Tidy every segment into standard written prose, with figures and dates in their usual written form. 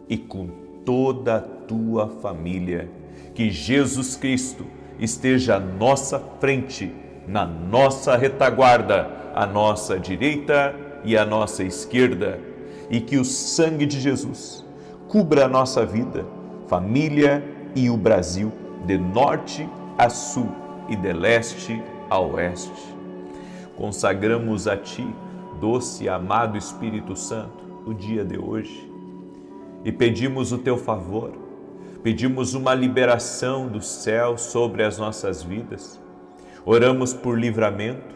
e com toda a tua família. Que Jesus Cristo esteja à nossa frente, na nossa retaguarda, à nossa direita e à nossa esquerda, e que o sangue de Jesus cubra a nossa vida, família e o Brasil, de norte a sul e de leste a oeste. Consagramos a Ti, doce e amado Espírito Santo, o dia de hoje e pedimos o Teu favor, pedimos uma liberação do céu sobre as nossas vidas. Oramos por livramento,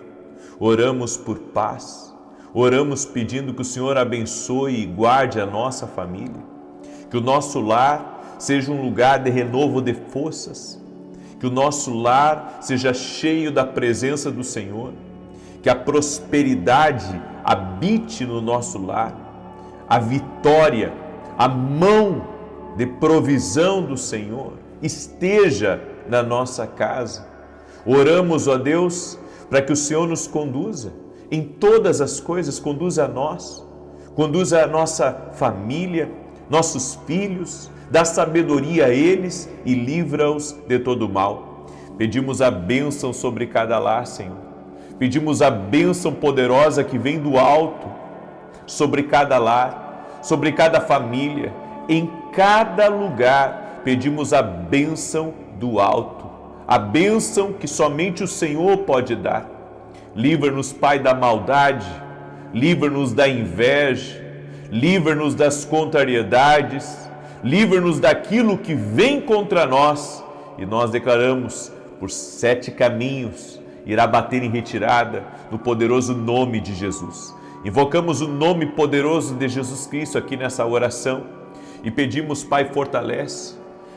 oramos por paz, oramos pedindo que o Senhor abençoe e guarde a nossa família, que o nosso lar seja um lugar de renovo de forças, que o nosso lar seja cheio da presença do Senhor, que a prosperidade habite no nosso lar, a vitória, a mão de provisão do Senhor esteja na nossa casa. Oramos, ó Deus, para que o Senhor nos conduza em todas as coisas, conduza a nós, conduza a nossa família, nossos filhos, dá sabedoria a eles e livra-os de todo mal. Pedimos a bênção sobre cada lar, Senhor. Pedimos a bênção poderosa que vem do alto sobre cada lar, sobre cada família, em cada lugar. Pedimos a bênção do alto, a bênção que somente o Senhor pode dar. Livra-nos, Pai, da maldade, livra-nos da inveja, livra-nos das contrariedades, livra-nos daquilo que vem contra nós. E nós declaramos, por 7 caminhos, irá bater em retirada no poderoso nome de Jesus. Invocamos o nome poderoso de Jesus Cristo aqui nessa oração e pedimos, Pai, fortalece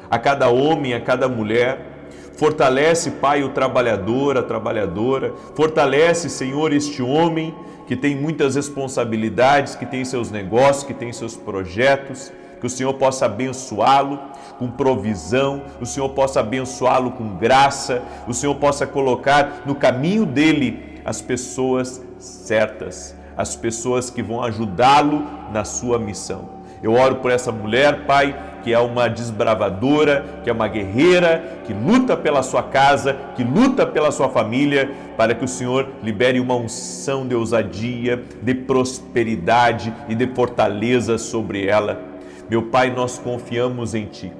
a cada homem, a cada mulher, fortalece, Pai, o trabalhador, a trabalhadora, fortalece, Senhor, este homem que tem muitas responsabilidades, que tem seus negócios, que tem seus projetos, que o Senhor possa abençoá-lo com provisão, o Senhor possa abençoá-lo com graça, o Senhor possa colocar no caminho dele as pessoas certas, as pessoas que vão ajudá-lo na sua missão. Eu oro por essa mulher, Pai, que é uma desbravadora, que é uma guerreira, que luta pela sua casa, que luta pela sua família, para que o Senhor libere uma unção de ousadia, de prosperidade e de fortaleza sobre ela. Meu Pai, nós confiamos em Ti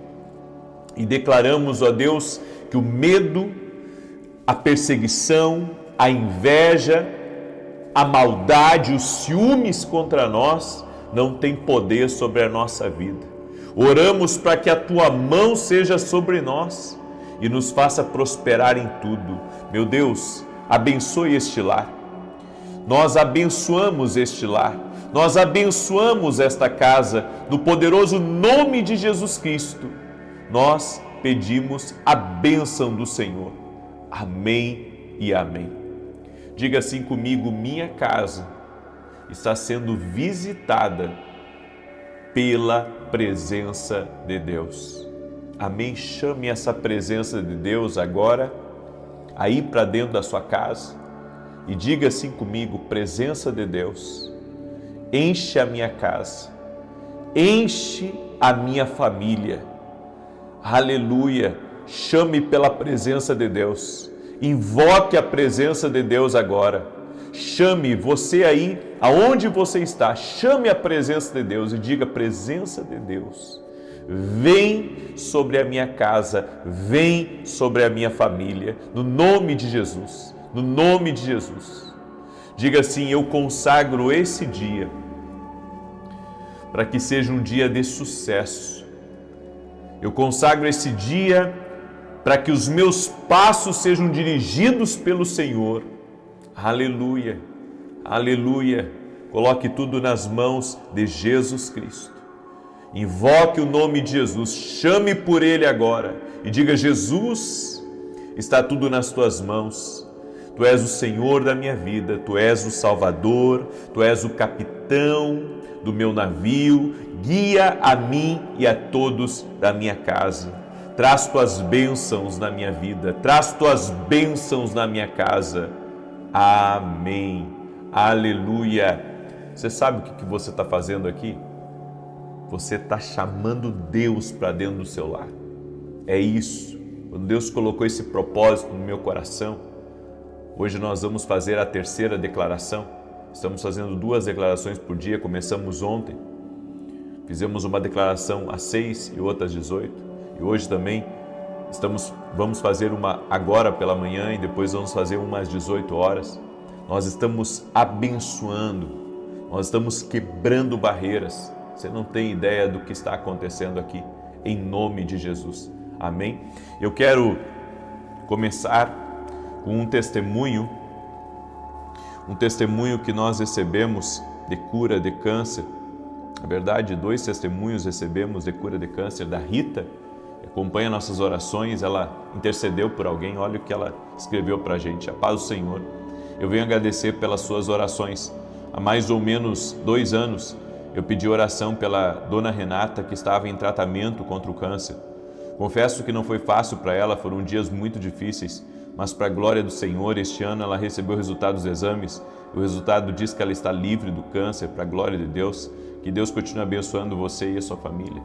e declaramos, ó Deus, que o medo, a perseguição, a inveja, a maldade, os ciúmes contra nós não tem poder sobre a nossa vida. Oramos para que a Tua mão seja sobre nós e nos faça prosperar em tudo. Meu Deus, abençoe este lar. Nós abençoamos este lar. Nós abençoamos esta casa no poderoso nome de Jesus Cristo. Nós pedimos a bênção do Senhor. Amém e amém. Diga assim comigo: minha casa está sendo visitada pela presença de Deus. Amém? Chame essa presença de Deus agora aí para dentro da sua casa e diga assim comigo: presença de Deus, enche a minha casa, enche a minha família. Aleluia! Chame pela presença de Deus, invoque a presença de Deus agora. Chame você aí, aonde você está, chame a presença de Deus e diga: presença de Deus, vem sobre a minha casa, vem sobre a minha família, no nome de Jesus, no nome de Jesus. Diga assim: eu consagro esse dia para que seja um dia de sucesso. Eu consagro esse dia para que os meus passos sejam dirigidos pelo Senhor. Aleluia, aleluia. Coloque tudo nas mãos de Jesus Cristo. Invoque o nome de Jesus, chame por Ele agora e diga: Jesus, está tudo nas Tuas mãos. Tu és o Senhor da minha vida, Tu és o Salvador, Tu és o capitão do meu navio, guia a mim e a todos da minha casa. Traz Tuas bênçãos na minha vida, traz Tuas bênçãos na minha casa. Amém. Aleluia. Você sabe o que você está fazendo aqui? você está chamando Deus para dentro do seu lar. É isso. Quando Deus colocou esse propósito no meu coração, hoje nós vamos fazer a terceira declaração. Estamos fazendo 2 declarações por dia, começamos ontem. Fizemos uma declaração às 6 e outra às 18. E hoje também vamos fazer uma agora pela manhã e depois vamos fazer uma às 18 horas. Nós estamos abençoando, nós estamos quebrando barreiras. Você não tem ideia do que está acontecendo aqui, em nome de Jesus. Amém? Eu quero começar com um testemunho que nós recebemos de cura de câncer. Na verdade, 2 testemunhos recebemos de cura de câncer da Rita, que acompanha nossas orações. Ela intercedeu por alguém, olha o que ela escreveu para a gente. A paz do Senhor. Eu venho agradecer pelas suas orações. Há mais ou menos 2 anos, eu pedi oração pela dona Renata, que estava em tratamento contra o câncer. Confesso que não foi fácil para ela, foram dias muito difíceis, mas para a glória do Senhor, este ano ela recebeu o resultado dos exames. O resultado diz que ela está livre do câncer, para a glória de Deus. Que Deus continue abençoando você e a sua família.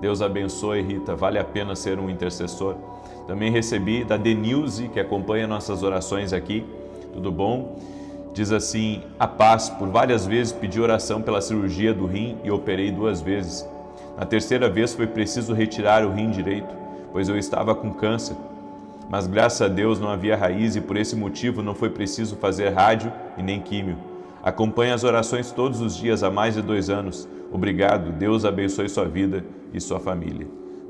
Deus abençoe, Rita, vale a pena ser um intercessor. Também recebi da Denilze, que acompanha nossas orações aqui. Tudo bom? Diz assim: a paz, por várias vezes pedi oração pela cirurgia do rim e operei 2 vezes. Na terceira vez foi preciso retirar o rim direito, pois eu estava com câncer. Mas graças a Deus não havia raiz e por esse motivo não foi preciso fazer rádio e nem químio. Acompanhe as orações todos os dias há mais de 2 anos. Obrigado, Deus abençoe sua vida e sua família.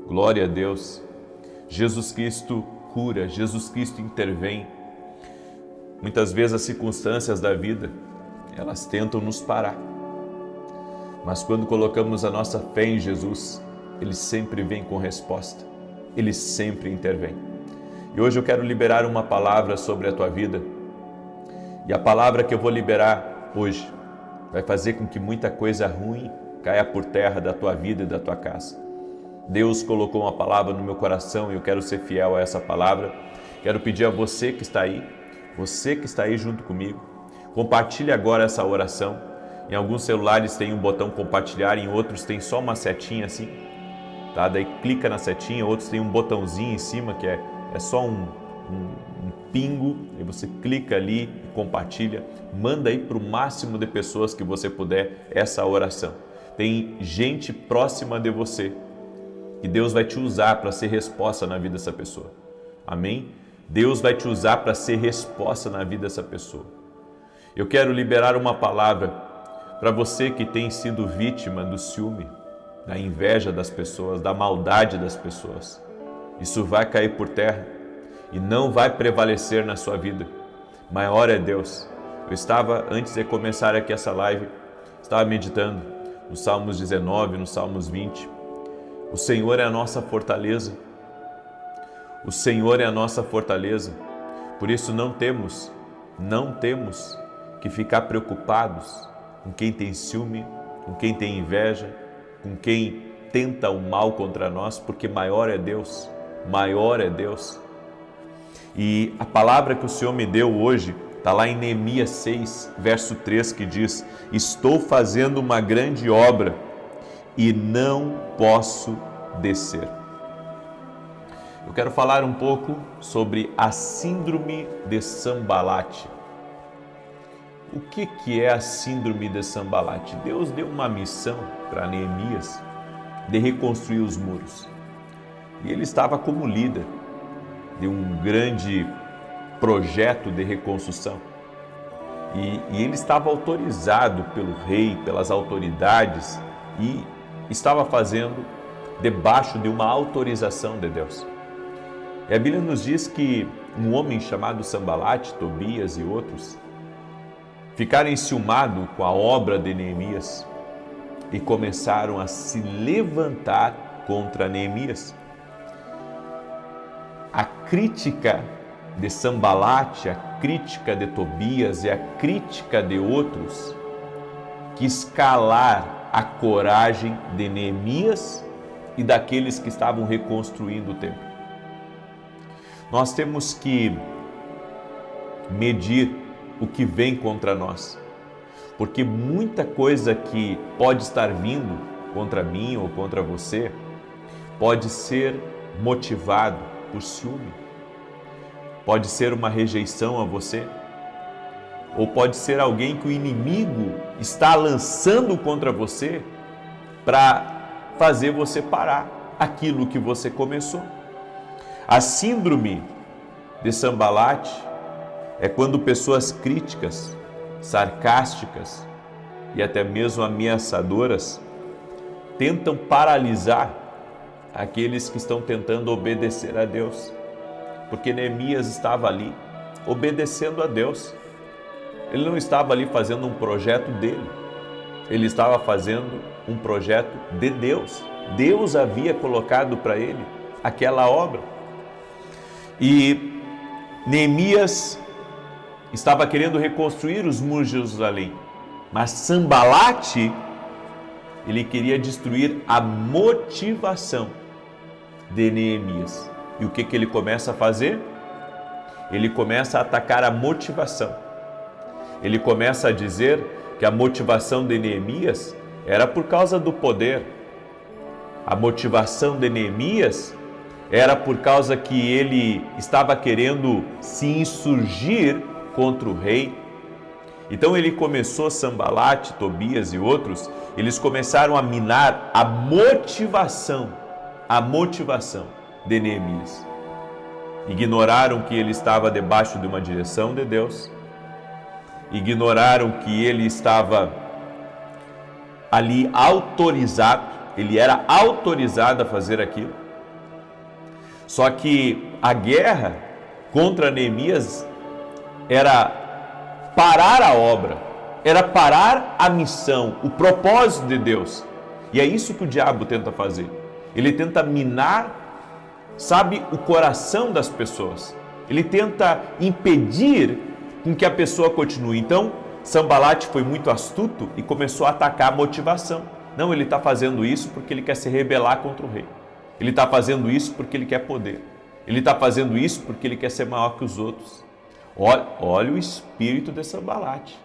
Glória a Deus. Jesus Cristo cura, Jesus Cristo intervém. Muitas vezes as circunstâncias da vida, elas tentam nos parar. Mas quando colocamos a nossa fé em Jesus, Ele sempre vem com resposta. Ele sempre intervém. E hoje eu quero liberar uma palavra sobre a tua vida. E a palavra que eu vou liberar hoje vai fazer com que muita coisa ruim caia por terra da tua vida e da tua casa. Deus colocou uma palavra no meu coração e eu quero ser fiel a essa palavra. Quero pedir a você que está aí junto comigo, compartilhe agora essa oração. Em alguns celulares tem um botão compartilhar, em outros tem só uma setinha assim, tá? Daí clica na setinha, outros tem um botãozinho em cima que é só um pingo, e você clica ali e compartilha. Manda aí para o máximo de pessoas que você puder essa oração. Tem gente próxima de você e Deus vai te usar para ser resposta na vida dessa pessoa. Amém? Deus vai te usar para ser resposta na vida dessa pessoa. Eu quero liberar uma palavra para você que tem sido vítima do ciúme, da inveja das pessoas, da maldade das pessoas. Isso vai cair por terra e não vai prevalecer na sua vida. Maior é Deus. Eu estava, antes de começar aqui essa live, estava meditando nos Salmos 19, nos Salmos 20. O Senhor é a nossa fortaleza. O Senhor é a nossa fortaleza. Por isso não temos que ficar preocupados com quem tem ciúme, com quem tem inveja, com quem tenta o mal contra nós, porque maior é Deus. Maior é Deus. E a palavra que o Senhor me deu hoje está lá em Neemias 6, verso 3, que diz: estou fazendo uma grande obra e não posso descer. Eu quero falar um pouco sobre a síndrome de Sambalate. O que é a síndrome de Sambalate? Deus deu uma missão para Neemias de reconstruir os muros. E ele estava como líder de um grande projeto de reconstrução. E ele estava autorizado pelo rei, pelas autoridades, e estava fazendo debaixo de uma autorização de Deus. E a Bíblia nos diz que um homem chamado Sambalate, Tobias e outros, ficaram enciumados com a obra de Neemias e começaram a se levantar contra Neemias. A crítica de Sambalate, a crítica de Tobias e a crítica de outros quis calar a coragem de Neemias e daqueles que estavam reconstruindo o templo. Nós temos que medir o que vem contra nós, porque muita coisa que pode estar vindo contra mim ou contra você pode ser motivado por ciúme, pode ser uma rejeição a você, ou pode ser alguém que o inimigo está lançando contra você para fazer você parar aquilo que você começou. A síndrome de Sambalate é quando pessoas críticas, sarcásticas e até mesmo ameaçadoras tentam paralisar aqueles que estão tentando obedecer a Deus. Porque Neemias estava ali obedecendo a Deus. Ele não estava ali fazendo um projeto dele, ele estava fazendo um projeto de Deus. Deus havia colocado para ele aquela obra. E Neemias estava querendo reconstruir os muros de Jerusalém, mas Sambalate, ele queria destruir a motivação de Neemias. E o que ele começa a fazer? Ele começa a atacar a motivação. Ele começa a dizer que a motivação de Neemias era por causa do poder. A motivação de Neemias era por causa que ele estava querendo se insurgir contra o rei. Então ele começou, Sambalate, Tobias e outros, eles começaram a minar a motivação de Neemias. Ignoraram que ele estava debaixo de uma direção de Deus, ignoraram que ele estava ali autorizado, ele era autorizado a fazer aquilo. Só que a guerra contra Neemias era parar a obra, era parar a missão, o propósito de Deus. E é isso que o diabo tenta fazer. Ele tenta minar, sabe, o coração das pessoas. Ele tenta impedir com que a pessoa continue. Então, Sambalate foi muito astuto e começou a atacar a motivação. Não, ele está fazendo isso porque ele quer se rebelar contra o rei. Ele está fazendo isso porque ele quer poder. Ele está fazendo isso porque ele quer ser maior que os outros. Olha o espírito de Sambalate.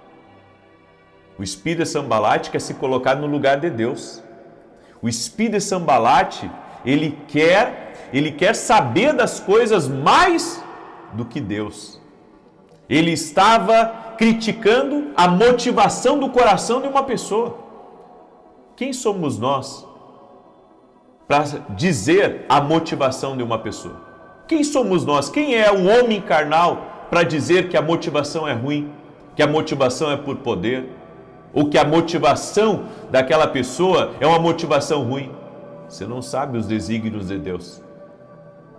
O espírito de Sambalate quer se colocar no lugar de Deus. O espírito de Sambalate, ele quer saber das coisas mais do que Deus. Ele estava criticando a motivação do coração de uma pessoa. Quem somos nós para dizer a motivação de uma pessoa? Quem somos nós? Quem é o homem carnal para dizer que a motivação é ruim, que a motivação é por poder, ou que a motivação daquela pessoa é uma motivação ruim? Você não sabe os desígnios de Deus.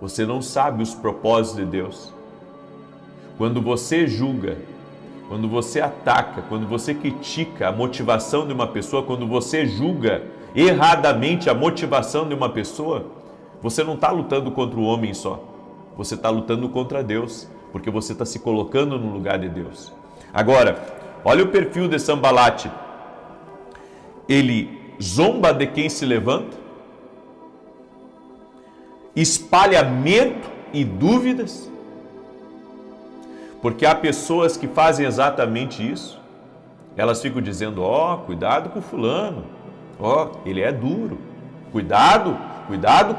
Você não sabe os propósitos de Deus. Quando você julga, quando você ataca, quando você critica a motivação de uma pessoa, quando você julga erradamente a motivação de uma pessoa, você não está lutando contra o homem só. Você está lutando contra Deus, porque você está se colocando no lugar de Deus. Agora, olha o perfil de Sambalate. Ele zomba de quem se levanta, espalha medo e dúvidas, porque há pessoas que fazem exatamente isso. Elas ficam dizendo, cuidado com fulano, ele é duro, cuidado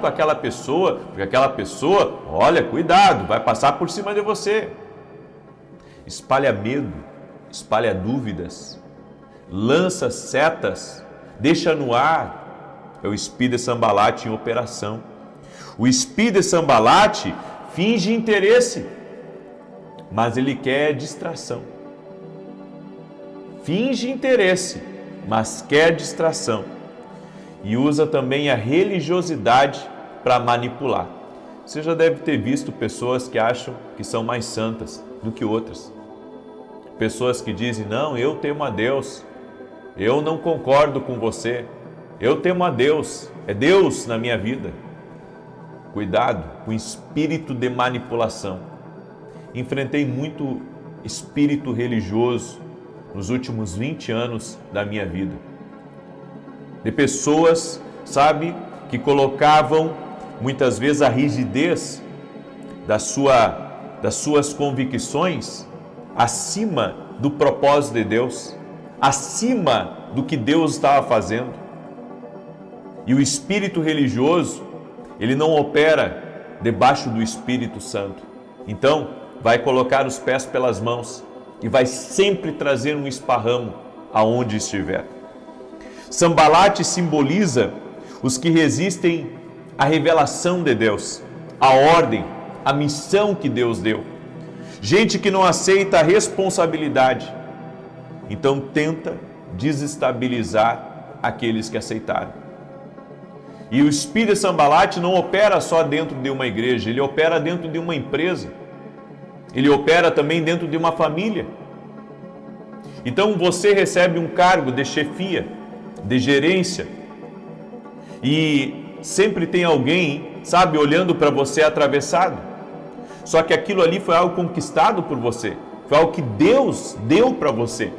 com aquela pessoa, porque aquela pessoa, olha, cuidado, vai passar por cima de você. Espalha medo, espalha dúvidas, lança setas, deixa no ar. É o espírito de Sambalate em operação. O espírito de Sambalate finge interesse, mas ele quer distração. Finge interesse, mas quer distração. E usa também a religiosidade para manipular. Você já deve ter visto pessoas que acham que são mais santas do que outras. Pessoas que dizem, não, eu temo a Deus, eu não concordo com você, eu temo a Deus, é Deus na minha vida. Cuidado com o espírito de manipulação. Enfrentei muito espírito religioso nos últimos 20 anos da minha vida. De pessoas, sabe, que colocavam muitas vezes a rigidez das suas convicções acima do propósito de Deus, acima do que Deus estava fazendo. E o espírito religioso, ele não opera debaixo do Espírito Santo. Então, vai colocar os pés pelas mãos e vai sempre trazer um esparramo aonde estiver. Sambalate simboliza os que resistem à revelação de Deus, à ordem, à missão que Deus deu. Gente que não aceita a responsabilidade, então tenta desestabilizar aqueles que aceitaram. E o espírito de Sambalate não opera só dentro de uma igreja, ele opera dentro de uma empresa, ele opera também dentro de uma família. Então você recebe um cargo de chefia, de gerência, e sempre tem alguém, sabe, olhando para você atravessado. Só que aquilo ali foi algo conquistado por você, foi algo que Deus deu para você.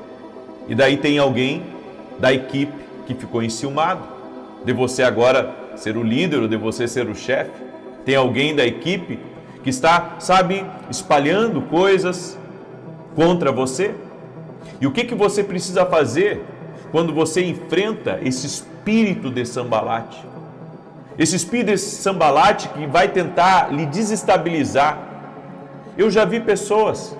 E daí tem alguém da equipe que ficou enciumado de você agora ser o líder ou de você ser o chefe. Tem alguém da equipe que está, sabe, espalhando coisas contra você. E o que você precisa fazer quando você enfrenta esse espírito de Sambalate? Esse espírito de Sambalate que vai tentar lhe desestabilizar. Eu já vi pessoas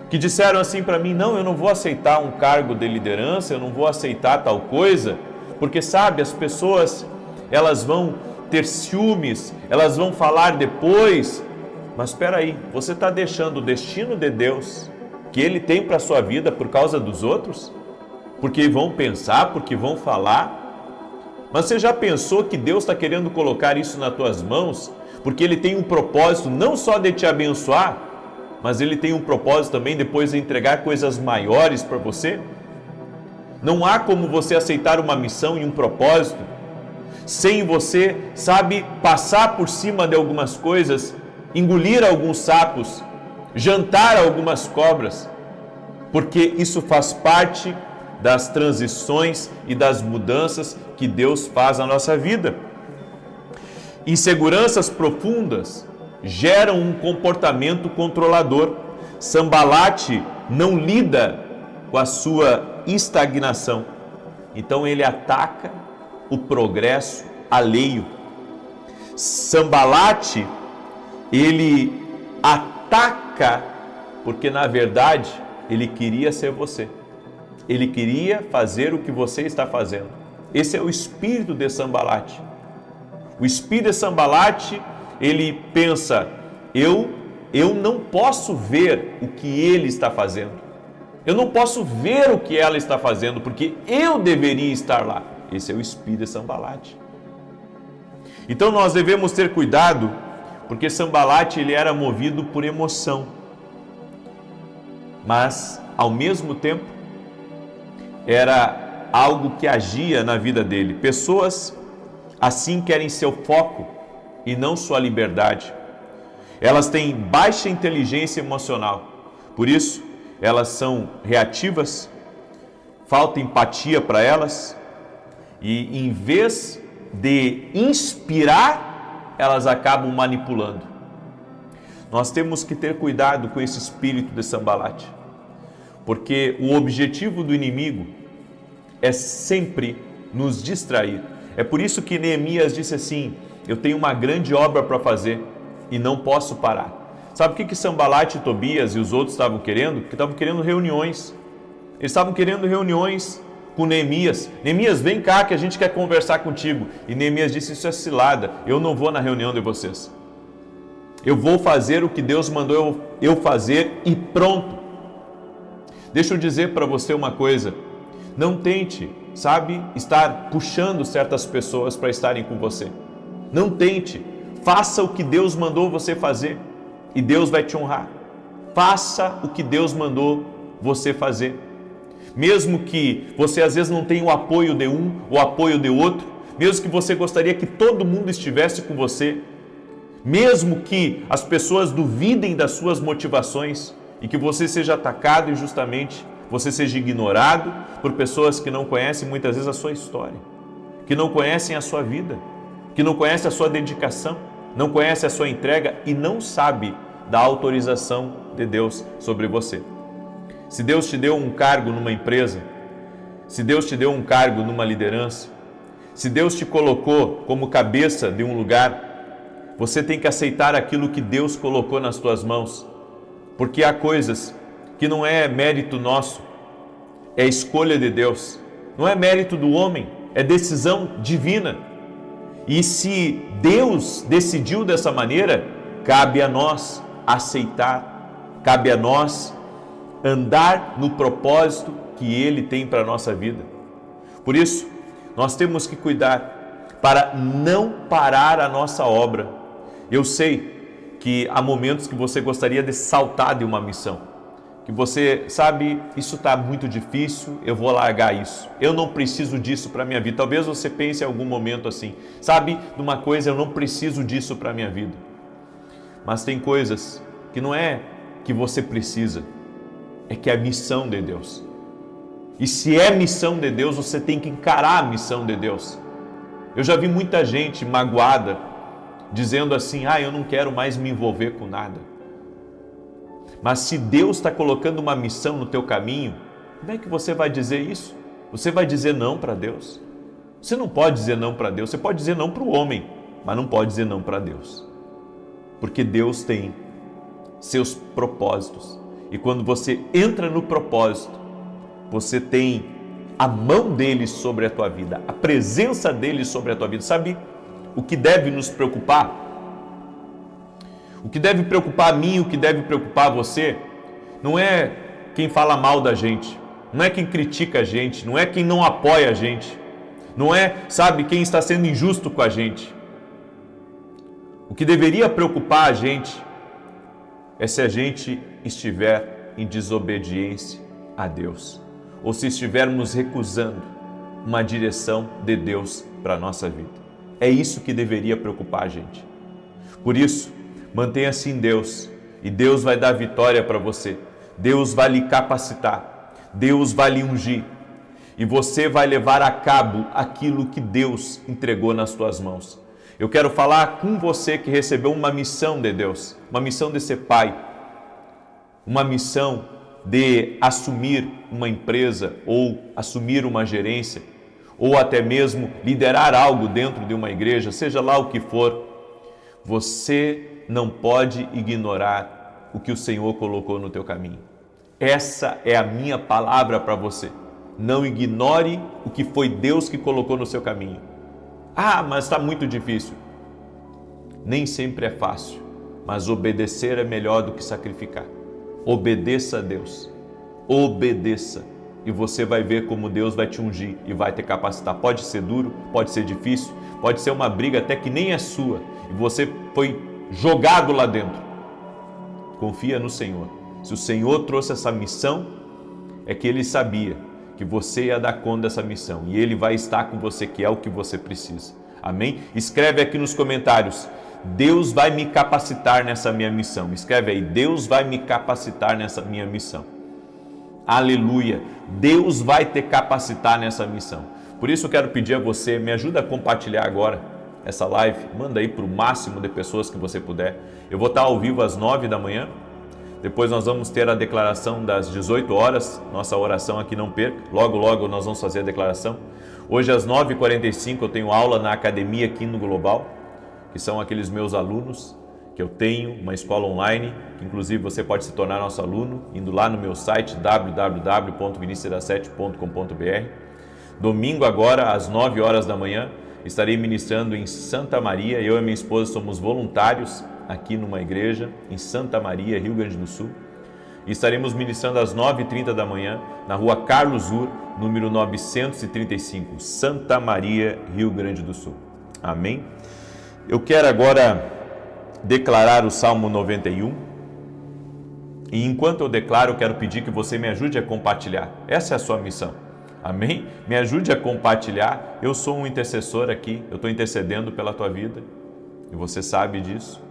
que disseram assim para mim: não, eu não vou aceitar um cargo de liderança, eu não vou aceitar tal coisa, porque sabe, as pessoas, elas vão ter ciúmes, elas vão falar depois. Mas espera aí, você está deixando o destino de Deus que Ele tem para a sua vida por causa dos outros? Porque vão pensar, porque vão falar? Mas você já pensou que Deus está querendo colocar isso nas tuas mãos? Porque Ele tem um propósito não só de te abençoar, mas Ele tem um propósito também depois de entregar coisas maiores para você? Não há como você aceitar uma missão e um propósito sem você, sabe, passar por cima de algumas coisas, engolir alguns sapos, jantar algumas cobras, porque isso faz parte das transições e das mudanças que Deus faz na nossa vida. Inseguranças profundas geram um comportamento controlador. Sambalate não lida com a sua estagnação, então ele ataca o progresso alheio. Sambalate, ele ataca porque na verdade ele queria ser você. Ele queria fazer o que você está fazendo. Esse é o espírito de Sambalate. O espírito de Sambalate, ele pensa: eu não posso ver o que ele está fazendo. Eu não posso ver o que ela está fazendo, porque eu deveria estar lá. Esse é o espírito de Sambalate. Então nós devemos ter cuidado, porque Sambalate, ele era movido por emoção. Mas, ao mesmo tempo, era algo que agia na vida dele. Pessoas assim querem seu foco e não sua liberdade. Elas têm baixa inteligência emocional, por isso elas são reativas, falta empatia para elas e em vez de inspirar, elas acabam manipulando. Nós temos que ter cuidado com esse espírito de Sambalate, porque o objetivo do inimigo é sempre nos distrair. É por isso que Neemias disse assim: eu tenho uma grande obra para fazer e não posso parar. Sabe o que Sambalate, Tobias e os outros estavam querendo? Porque estavam querendo reuniões. Eles estavam querendo reuniões com Neemias. Neemias, vem cá que a gente quer conversar contigo. E Neemias disse: isso é cilada, eu não vou na reunião de vocês. Eu vou fazer o que Deus mandou eu fazer e pronto. Deixa eu dizer para você uma coisa: não tente, sabe, estar puxando certas pessoas para estarem com você. Não tente. Faça o que Deus mandou você fazer e Deus vai te honrar. Faça o que Deus mandou você fazer. Mesmo que você às vezes não tenha o apoio de um, o apoio de outro, mesmo que você gostaria que todo mundo estivesse com você, mesmo que as pessoas duvidem das suas motivações e que você seja atacado injustamente, você seja ignorado por pessoas que não conhecem muitas vezes a sua história, que não conhecem a sua vida, que não conhecem a sua dedicação, não conhecem a sua entrega e não sabe da autorização de Deus sobre você. Se Deus te deu um cargo numa empresa, se Deus te deu um cargo numa liderança, Se Deus te colocou como cabeça de um lugar, você tem que aceitar aquilo que Deus colocou nas tuas mãos, porque há coisas que não é mérito nosso, é escolha de Deus, não é mérito do homem, é decisão divina. E se Deus decidiu dessa maneira, cabe a nós aceitar, cabe a nós andar no propósito que Ele tem para a nossa vida. Por isso, nós temos que cuidar para não parar a nossa obra. Eu sei que há momentos que você gostaria de saltar de uma missão, que você sabe, isso está muito difícil, eu vou largar isso, eu não preciso disso para a minha vida. Talvez você pense em algum momento assim, sabe, numa coisa, eu não preciso disso para a minha vida. Mas tem coisas que não é que você precisa, é que é a missão de Deus. E se é missão de Deus, você tem que encarar a missão de Deus. Eu já vi muita gente magoada, dizendo assim, eu não quero mais me envolver com nada. Mas se Deus está colocando uma missão no teu caminho, como é que você vai dizer isso? Você vai dizer não para Deus? Você não pode dizer não para Deus, você pode dizer não para o homem, mas não pode dizer não para Deus. Porque Deus tem seus propósitos. E quando você entra no propósito, você tem a mão dele sobre a tua vida, a presença dele sobre a tua vida. Sabe o que deve nos preocupar? O que deve preocupar a mim, o que deve preocupar você, não é quem fala mal da gente, não é quem critica a gente, não é quem não apoia a gente, não é, quem está sendo injusto com a gente. O que deveria preocupar a gente é se a gente estiver em desobediência a Deus, ou se estivermos recusando uma direção de Deus para a nossa vida. É isso que deveria preocupar a gente. Por isso, mantenha-se em Deus, e Deus vai dar vitória para você. Deus vai lhe capacitar, Deus vai lhe ungir, e você vai levar a cabo aquilo que Deus entregou nas tuas mãos. Eu quero falar com você que recebeu uma missão de Deus, uma missão de ser pai, uma missão de assumir uma empresa ou assumir uma gerência, ou até mesmo liderar algo dentro de uma igreja, seja lá o que for. Você não pode ignorar o que o Senhor colocou no teu caminho. Essa é a minha palavra para você. Não ignore o que foi Deus que colocou no seu caminho. Mas está muito difícil. Nem sempre é fácil, mas obedecer é melhor do que sacrificar. Obedeça a Deus, obedeça, e você vai ver como Deus vai te ungir e vai te capacitar. Pode ser duro, pode ser difícil, pode ser uma briga até que nem é sua, e você foi jogado lá dentro. Confia no Senhor. Se o Senhor trouxe essa missão, é que Ele sabia que você ia dar conta dessa missão, e Ele vai estar com você, que é o que você precisa. Amém? Escreve aqui nos comentários: Deus vai me capacitar nessa minha missão. Escreve aí: Deus vai me capacitar nessa minha missão. Aleluia! Deus vai te capacitar nessa missão. Por isso eu quero pedir a você, me ajuda a compartilhar agora essa live. Manda aí para o máximo de pessoas que você puder. Eu vou estar ao vivo às 9 da manhã. Depois nós vamos ter a declaração das 18 horas. Nossa oração aqui, não perca. Logo, logo nós vamos fazer a declaração. Hoje às 9h45 eu tenho aula na academia aqui no Global, que são aqueles meus alunos que eu tenho, uma escola online, que inclusive você pode se tornar nosso aluno, indo lá no meu site www.vinicius7.com.br. Domingo agora, às 9 horas da manhã, estarei ministrando em Santa Maria. Eu e minha esposa somos voluntários aqui numa igreja em Santa Maria, Rio Grande do Sul. E estaremos ministrando às 9h30 da manhã, na rua Carlos Ur, número 935, Santa Maria, Rio Grande do Sul. Amém? Eu quero agora declarar o Salmo 91. E enquanto eu declaro, eu quero pedir que você me ajude a compartilhar. Essa é a sua missão. Amém? Me ajude a compartilhar. Eu sou um intercessor aqui, eu estou intercedendo pela tua vida. E você sabe disso.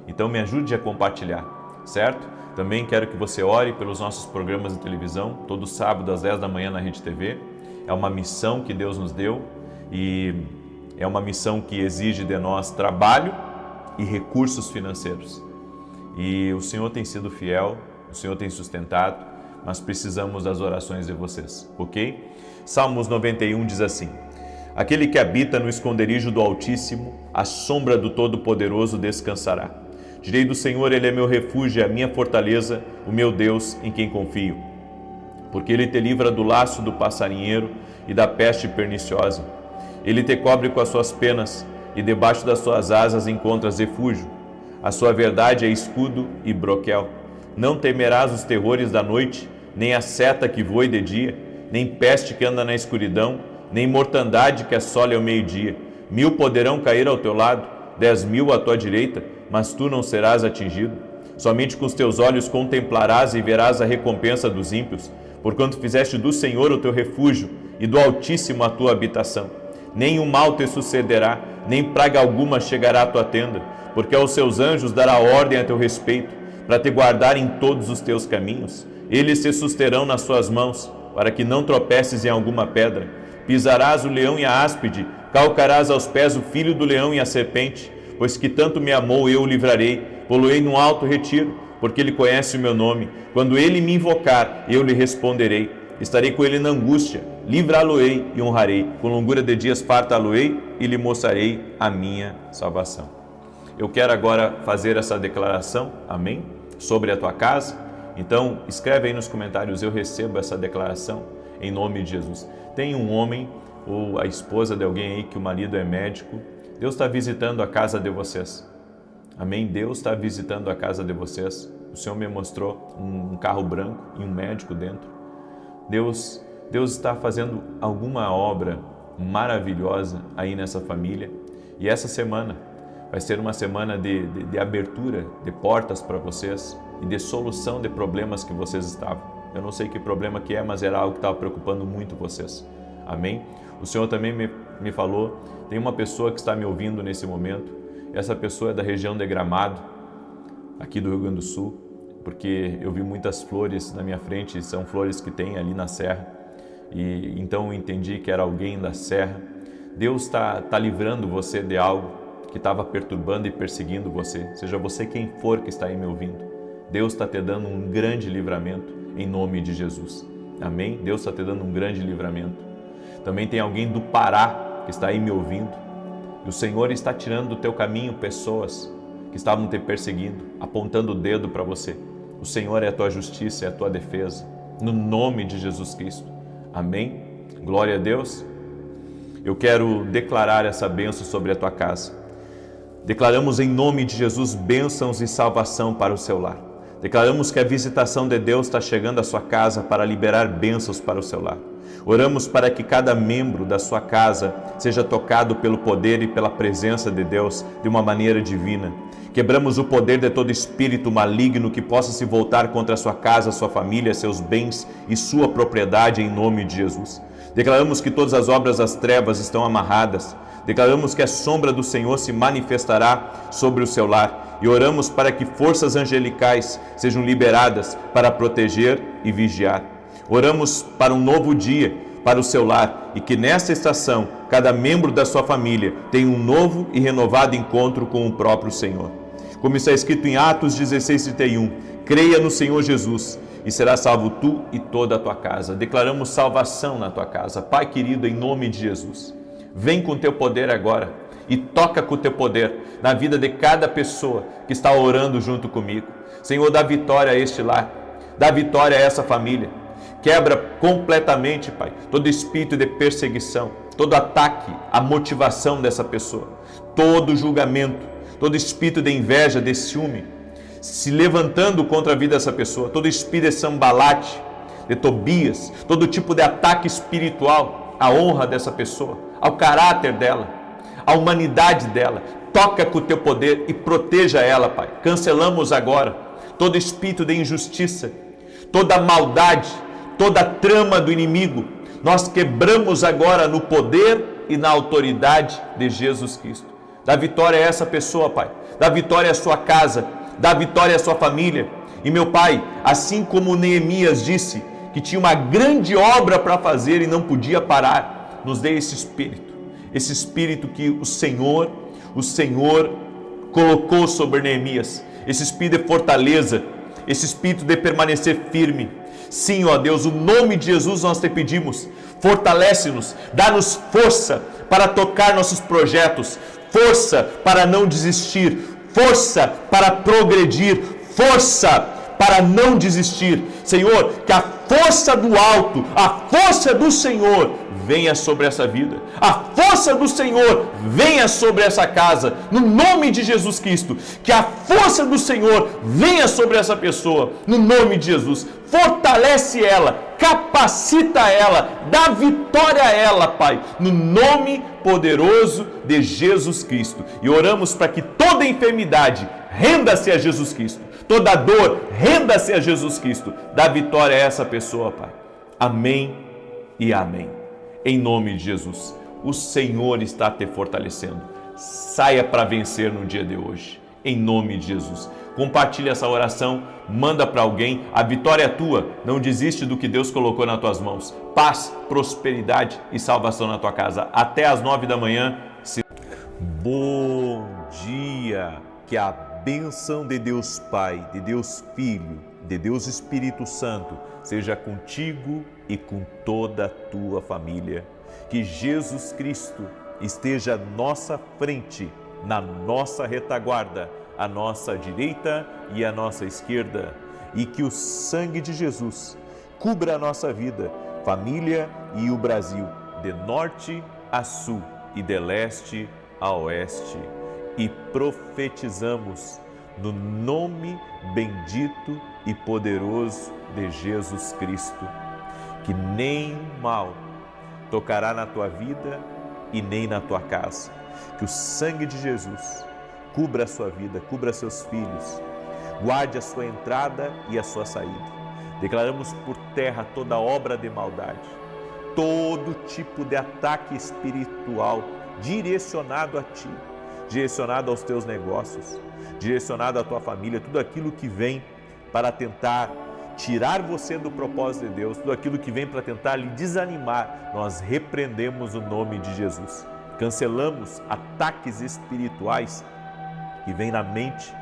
Então me ajude a compartilhar, certo? Também quero que você ore pelos nossos programas de televisão, todo sábado às 10 da manhã na Rede TV. É uma missão que Deus nos deu e é uma missão que exige de nós trabalho e recursos financeiros. E o Senhor tem sido fiel, o Senhor tem sustentado, mas precisamos das orações de vocês, ok? Salmos 91 diz assim: Aquele que habita no esconderijo do Altíssimo, à sombra do Todo-Poderoso descansará. Direi do Senhor, Ele é meu refúgio, a minha fortaleza, o meu Deus em quem confio. Porque Ele te livra do laço do passarinheiro e da peste perniciosa. Ele te cobre com as suas penas e debaixo das suas asas encontras refúgio. A sua verdade é escudo e broquel. Não temerás os terrores da noite, nem a seta que voe de dia, nem peste que anda na escuridão, nem mortandade que assole ao meio-dia. 1000 poderão cair ao teu lado, 10.000 à tua direita, mas tu não serás atingido. Somente com os teus olhos contemplarás e verás a recompensa dos ímpios, porquanto fizeste do Senhor o teu refúgio e do Altíssimo a tua habitação. Nenhum mal te sucederá, nem praga alguma chegará à tua tenda, porque aos seus anjos dará ordem a teu respeito, para te guardar em todos os teus caminhos. Eles se susterão nas suas mãos, para que não tropeces em alguma pedra. Pisarás o leão e a áspide, calcarás aos pés o filho do leão e a serpente, pois que tanto me amou, eu o livrarei, pô-lo-ei num alto retiro, porque ele conhece o meu nome. Quando ele me invocar, eu lhe responderei. Estarei com ele na angústia, livrá-lo-ei e honrarei. Com longura de dias fartá-lo-ei e lhe mostrarei a minha salvação. Eu quero agora fazer essa declaração, amém? Sobre a tua casa. Então, escreve aí nos comentários, eu recebo essa declaração em nome de Jesus. Tem um homem ou a esposa de alguém aí que o marido é médico. Deus está visitando a casa de vocês. Amém? Deus está visitando a casa de vocês. O Senhor me mostrou um carro branco e um médico dentro. Deus está fazendo alguma obra maravilhosa aí nessa família. E essa semana vai ser uma semana de abertura de portas para vocês e de solução de problemas que vocês estavam. Eu não sei que problema que é, mas era algo que estava preocupando muito vocês. Amém? O Senhor também me falou, tem uma pessoa que está me ouvindo nesse momento. Essa pessoa é da região de Gramado, aqui do Rio Grande do Sul, porque eu vi muitas flores na minha frente, são flores que tem ali na serra, e então eu entendi que era alguém da serra. Deus está livrando você de algo que estava perturbando e perseguindo você, seja você quem for que está aí me ouvindo. Deus está te dando um grande livramento em nome de Jesus. Amém? Deus está te dando um grande livramento. Também tem alguém do Pará que está aí me ouvindo. E o Senhor está tirando do teu caminho pessoas que estavam te perseguindo, apontando o dedo para você. O Senhor é a tua justiça, é a tua defesa. No nome de Jesus Cristo. Amém? Glória a Deus. Eu quero declarar essa bênção sobre a tua casa. Declaramos em nome de Jesus bênçãos e salvação para o seu lar. Declaramos que a visitação de Deus está chegando à sua casa para liberar bênçãos para o seu lar. Oramos para que cada membro da sua casa seja tocado pelo poder e pela presença de Deus de uma maneira divina. Quebramos o poder de todo espírito maligno que possa se voltar contra a sua casa, sua família, seus bens e sua propriedade em nome de Jesus. Declaramos que todas as obras das trevas estão amarradas. Declaramos que a sombra do Senhor se manifestará sobre o seu lar e oramos para que forças angelicais sejam liberadas para proteger e vigiar. Oramos para um novo dia para o seu lar e que nesta estação cada membro da sua família tenha um novo e renovado encontro com o próprio Senhor. Como está escrito em Atos 16:31, creia no Senhor Jesus e será salvo tu e toda a tua casa. Declaramos salvação na tua casa. Pai querido, em nome de Jesus, vem com o teu poder agora e toca com o teu poder na vida de cada pessoa que está orando junto comigo. Senhor, dá vitória a este lar, dá vitória a essa família. Quebra completamente, Pai, todo espírito de perseguição, todo ataque à motivação dessa pessoa, todo julgamento, todo espírito de inveja, de ciúme, se levantando contra a vida dessa pessoa, todo espírito de Sambalate, de Tobias, todo tipo de ataque espiritual à honra dessa pessoa, ao caráter dela, à humanidade dela. Toca com o teu poder e proteja ela, Pai. Cancelamos agora todo espírito de injustiça, toda maldade, toda trama do inimigo. Nós quebramos agora no poder e na autoridade de Jesus Cristo. Dá vitória a essa pessoa, Pai. Dá vitória à sua casa. Dá vitória à sua família. E meu Pai, assim como Neemias disse que tinha uma grande obra para fazer e não podia parar, nos dê esse espírito que o Senhor colocou sobre Neemias, esse espírito de fortaleza, esse espírito de permanecer firme. Sim, ó Deus, o nome de Jesus nós te pedimos, Fortalece-nos, dá-nos força para tocar nossos projetos, força para não desistir, força para progredir, força para não desistir. Senhor, que a força do alto, a força do Senhor venha sobre essa vida, a força do Senhor venha sobre essa casa, no nome de Jesus Cristo. Que a força do Senhor venha sobre essa pessoa, no nome de Jesus. Fortalece ela, capacita ela, dá vitória a ela, Pai, no nome poderoso de Jesus Cristo. E oramos para que toda enfermidade renda-se a Jesus Cristo, toda dor renda-se a Jesus Cristo. Dá vitória a essa pessoa, Pai. Amém e amém. Em nome de Jesus, o Senhor está te fortalecendo. Saia para vencer no dia de hoje, em nome de Jesus. Compartilhe essa oração, manda para alguém. A vitória é tua, não desiste do que Deus colocou nas tuas mãos. Paz, prosperidade e salvação na tua casa. Até às 9 da manhã. Bom dia, que a bênção de Deus Pai, de Deus Filho, de Deus Espírito Santo seja contigo e com toda a tua família. Que Jesus Cristo esteja à nossa frente, na nossa retaguarda, à nossa direita e à nossa esquerda. E que o sangue de Jesus cubra a nossa vida, família e o Brasil, de norte a sul e de leste a oeste. E profetizamos no nome bendito e poderoso de Jesus Cristo, que nem mal tocará na tua vida e nem na tua casa. Que o sangue de Jesus cubra a sua vida, cubra seus filhos, guarde a sua entrada e a sua saída. Declaramos por terra toda obra de maldade, todo tipo de ataque espiritual direcionado a ti, direcionado aos teus negócios, direcionado à tua família, tudo aquilo que vem para tentar tirar você do propósito de Deus, tudo aquilo que vem para tentar lhe desanimar, nós repreendemos o nome de Jesus. Cancelamos ataques espirituais que vêm na mente,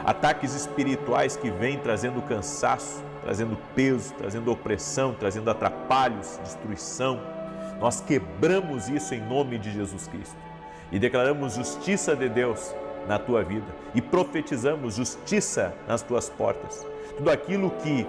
ataques espirituais que vêm trazendo cansaço, trazendo peso, trazendo opressão, trazendo atrapalhos, destruição. Nós quebramos isso em nome de Jesus Cristo e declaramos justiça de Deus na tua vida e profetizamos justiça nas tuas portas. Tudo aquilo que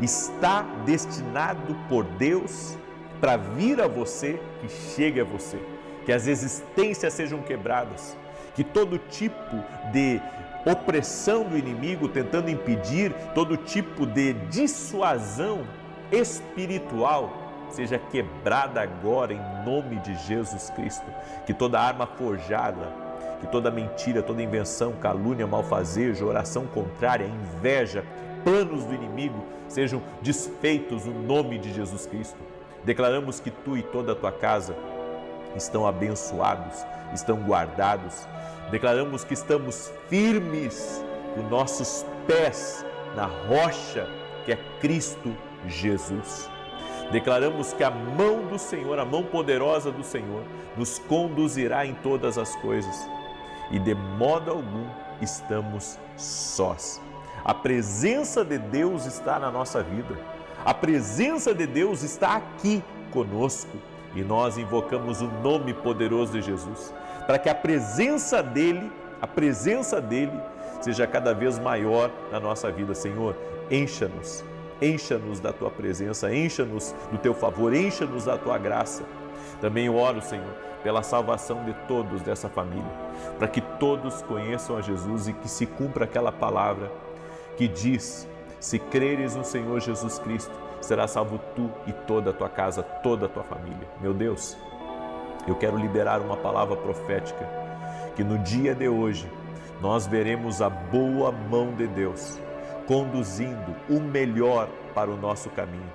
está destinado por Deus para vir a você, que chegue a você, que as existências sejam quebradas, que todo tipo de opressão do inimigo tentando impedir, todo tipo de dissuasão espiritual seja quebrada agora em nome de Jesus Cristo. Que toda arma forjada, que toda mentira, toda invenção, calúnia, malfazejo, oração contrária, inveja, planos do inimigo sejam desfeitos no nome de Jesus Cristo. Declaramos que tu e toda a tua casa estão abençoados, estão guardados. Declaramos que estamos firmes, com nossos pés na rocha que é Cristo Jesus. Declaramos que a mão do Senhor, a mão poderosa do Senhor, nos conduzirá em todas as coisas e de modo algum estamos sós. A presença de Deus está na nossa vida, a presença de Deus está aqui conosco e nós invocamos o nome poderoso de Jesus para que a presença dEle seja cada vez maior na nossa vida. Senhor, encha-nos da Tua presença, encha-nos do Teu favor, encha-nos da Tua graça. Também oro, Senhor, pela salvação de todos dessa família, para que todos conheçam a Jesus e que se cumpra aquela palavra que diz: se creres no Senhor Jesus Cristo, será salvo tu e toda a tua casa, toda a tua família. Meu Deus, eu quero liberar uma palavra profética, que no dia de hoje nós veremos a boa mão de Deus conduzindo o melhor para o nosso caminho.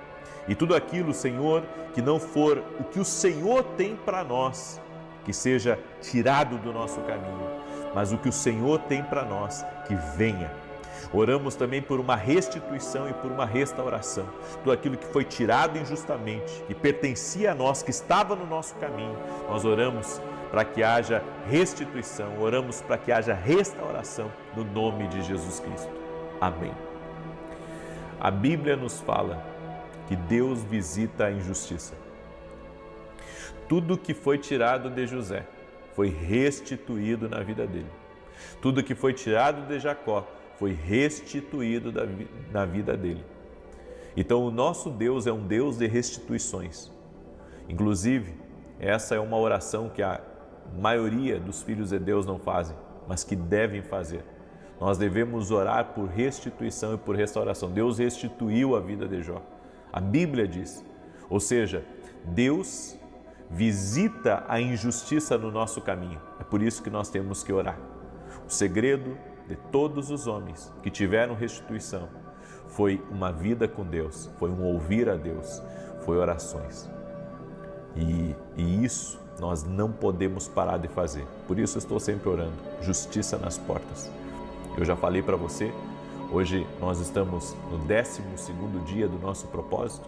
E tudo aquilo, Senhor, que não for o que o Senhor tem para nós, que seja tirado do nosso caminho, mas o que o Senhor tem para nós, que venha. Oramos também por uma restituição e por uma restauração. Tudo aquilo que foi tirado injustamente, que pertencia a nós, que estava no nosso caminho, nós oramos para que haja restituição, oramos para que haja restauração no nome de Jesus Cristo. Amém. A Bíblia nos fala que Deus visita a injustiça. tudo que foi tirado de José foi restituído na vida dele. Tudo que foi tirado de Jacó foi restituído na vida dele. Então o nosso Deus é um Deus de restituições. Inclusive, essa é uma oração que a maioria dos filhos de Deus não fazem, mas que devem fazer. Nós devemos orar por restituição e por restauração. Deus restituiu a vida de Jó. A Bíblia diz, ou seja, Deus visita a injustiça no nosso caminho. É por isso que nós temos que orar. O segredo de todos os homens que tiveram restituição foi uma vida com Deus, foi um ouvir a Deus, foi orações. E isso nós não podemos parar de fazer. Por isso eu estou sempre orando. Justiça nas portas. Eu já falei para você, hoje nós estamos no 12º dia do nosso propósito.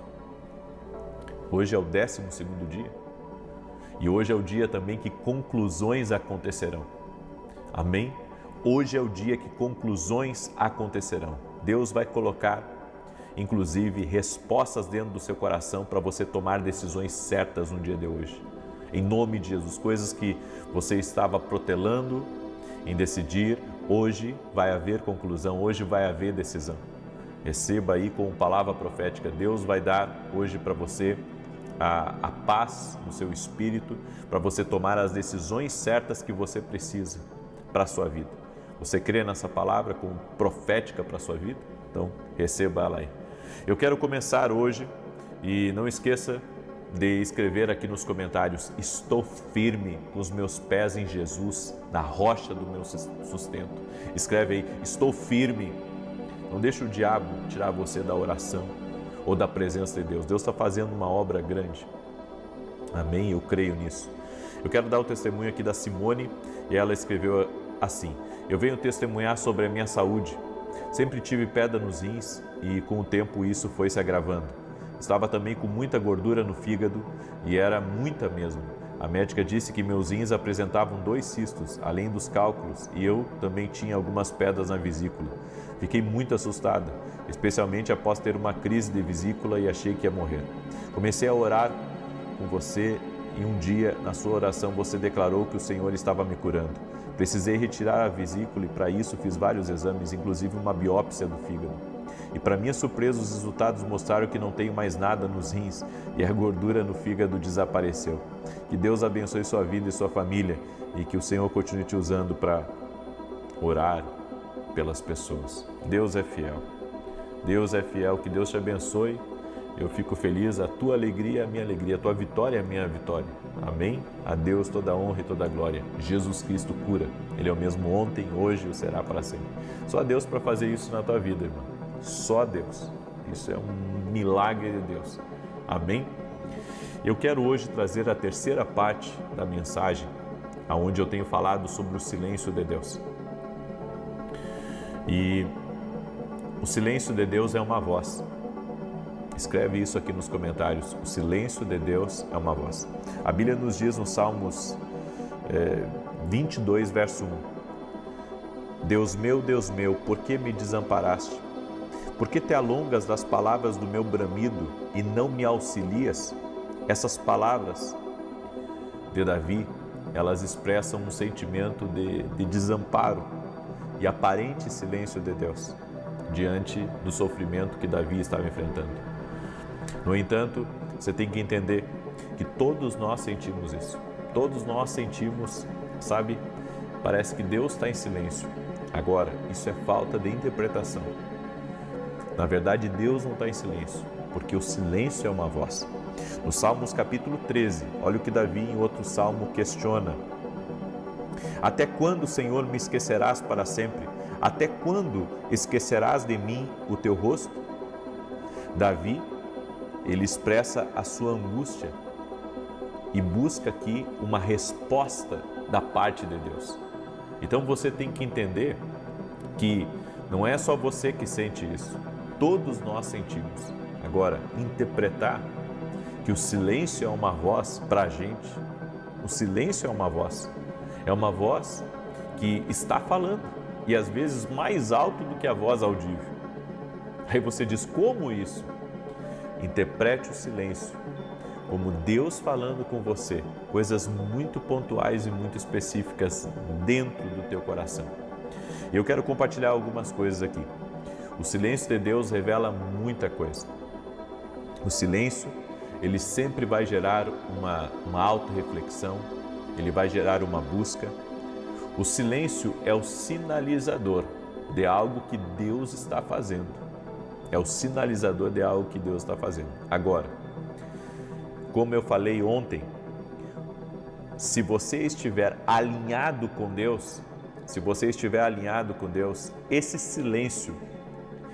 Hoje é o 12º dia. E hoje é o dia também que conclusões acontecerão. Amém? Hoje é o dia que conclusões acontecerão. Deus vai colocar, inclusive, respostas dentro do seu coração para você tomar decisões certas no dia de hoje. Em nome de Jesus, coisas que você estava protelando em decidir, hoje vai haver conclusão, hoje vai haver decisão. Receba aí com palavra profética. Deus vai dar hoje para você a paz no seu espírito, para você tomar as decisões certas que você precisa para a sua vida. Você crê nessa palavra como profética para a sua vida? Então, receba ela aí. Eu quero começar hoje e não esqueça de escrever aqui nos comentários: estou firme com os meus pés em Jesus, na rocha do meu sustento. Escreve aí: estou firme. Não deixe o diabo tirar você da oração ou da presença de Deus. Deus está fazendo uma obra grande. Amém? Eu creio nisso. Eu quero dar o testemunho aqui da Simone e ela escreveu assim: eu venho testemunhar sobre a minha saúde. Sempre tive pedra nos rins e com o tempo isso foi se agravando. Estava também com muita gordura no fígado e era muita mesmo. A médica disse que meus rins apresentavam 2 cistos, além dos cálculos, e eu também tinha algumas pedras na vesícula. Fiquei muito assustada, especialmente após ter uma crise de vesícula e achei que ia morrer. Comecei a orar com você e um dia, na sua oração, você declarou que o Senhor estava me curando. Precisei retirar a vesícula e para isso fiz vários exames, inclusive uma biópsia do fígado. E para minha surpresa, os resultados mostraram que não tenho mais nada nos rins e a gordura no fígado desapareceu. Que Deus abençoe sua vida e sua família e que o Senhor continue te usando para orar pelas pessoas. Deus é fiel. Deus é fiel. Que Deus te abençoe. Eu fico feliz. A tua alegria é a minha alegria. A tua vitória é a minha vitória. Amém? A Deus toda a honra e toda a glória. Jesus Cristo cura. Ele é o mesmo ontem, hoje e será para sempre. Só a Deus para fazer isso na tua vida, irmão. Só a Deus. Isso é um milagre de Deus. Amém? Eu quero hoje trazer a terceira parte da mensagem, onde eu tenho falado sobre o silêncio de Deus. E o silêncio de Deus é uma voz. Escreve isso aqui nos comentários. O silêncio de Deus é uma voz. A Bíblia nos diz no Salmos 22, verso 1. Deus meu, por que me desamparaste? Por que te alongas das palavras do meu bramido e não me auxilias? Essas palavras de Davi, elas expressam um sentimento de desamparo e aparente silêncio de Deus diante do sofrimento que Davi estava enfrentando. No entanto, você tem que entender que todos nós sentimos isso. Todos nós sentimos, sabe? Parece que Deus está em silêncio. Agora, isso é falta de interpretação. Na verdade, Deus não está em silêncio, porque o silêncio é uma voz. No Salmos capítulo 13, olha o que Davi em outro salmo questiona. Até quando, Senhor, me esquecerás para sempre? Até quando esquecerás de mim o teu rosto? Davi, ele expressa a sua angústia e busca aqui uma resposta da parte de Deus. Então você tem que entender que não é só você que sente isso, todos nós sentimos. Agora, interpretar que o silêncio é uma voz para a gente, o silêncio é uma voz que está falando e às vezes mais alto do que a voz audível. Aí você diz, como isso? Interprete o silêncio como Deus falando com você, coisas muito pontuais e muito específicas dentro do teu coração. E eu quero compartilhar algumas coisas aqui. O silêncio de Deus revela muita coisa. O silêncio, ele sempre vai gerar uma autorreflexão, ele vai gerar uma busca. O silêncio é o sinalizador de algo que Deus está fazendo. É o sinalizador de algo que Deus está fazendo. Agora, como eu falei ontem, se você estiver alinhado com Deus, esse silêncio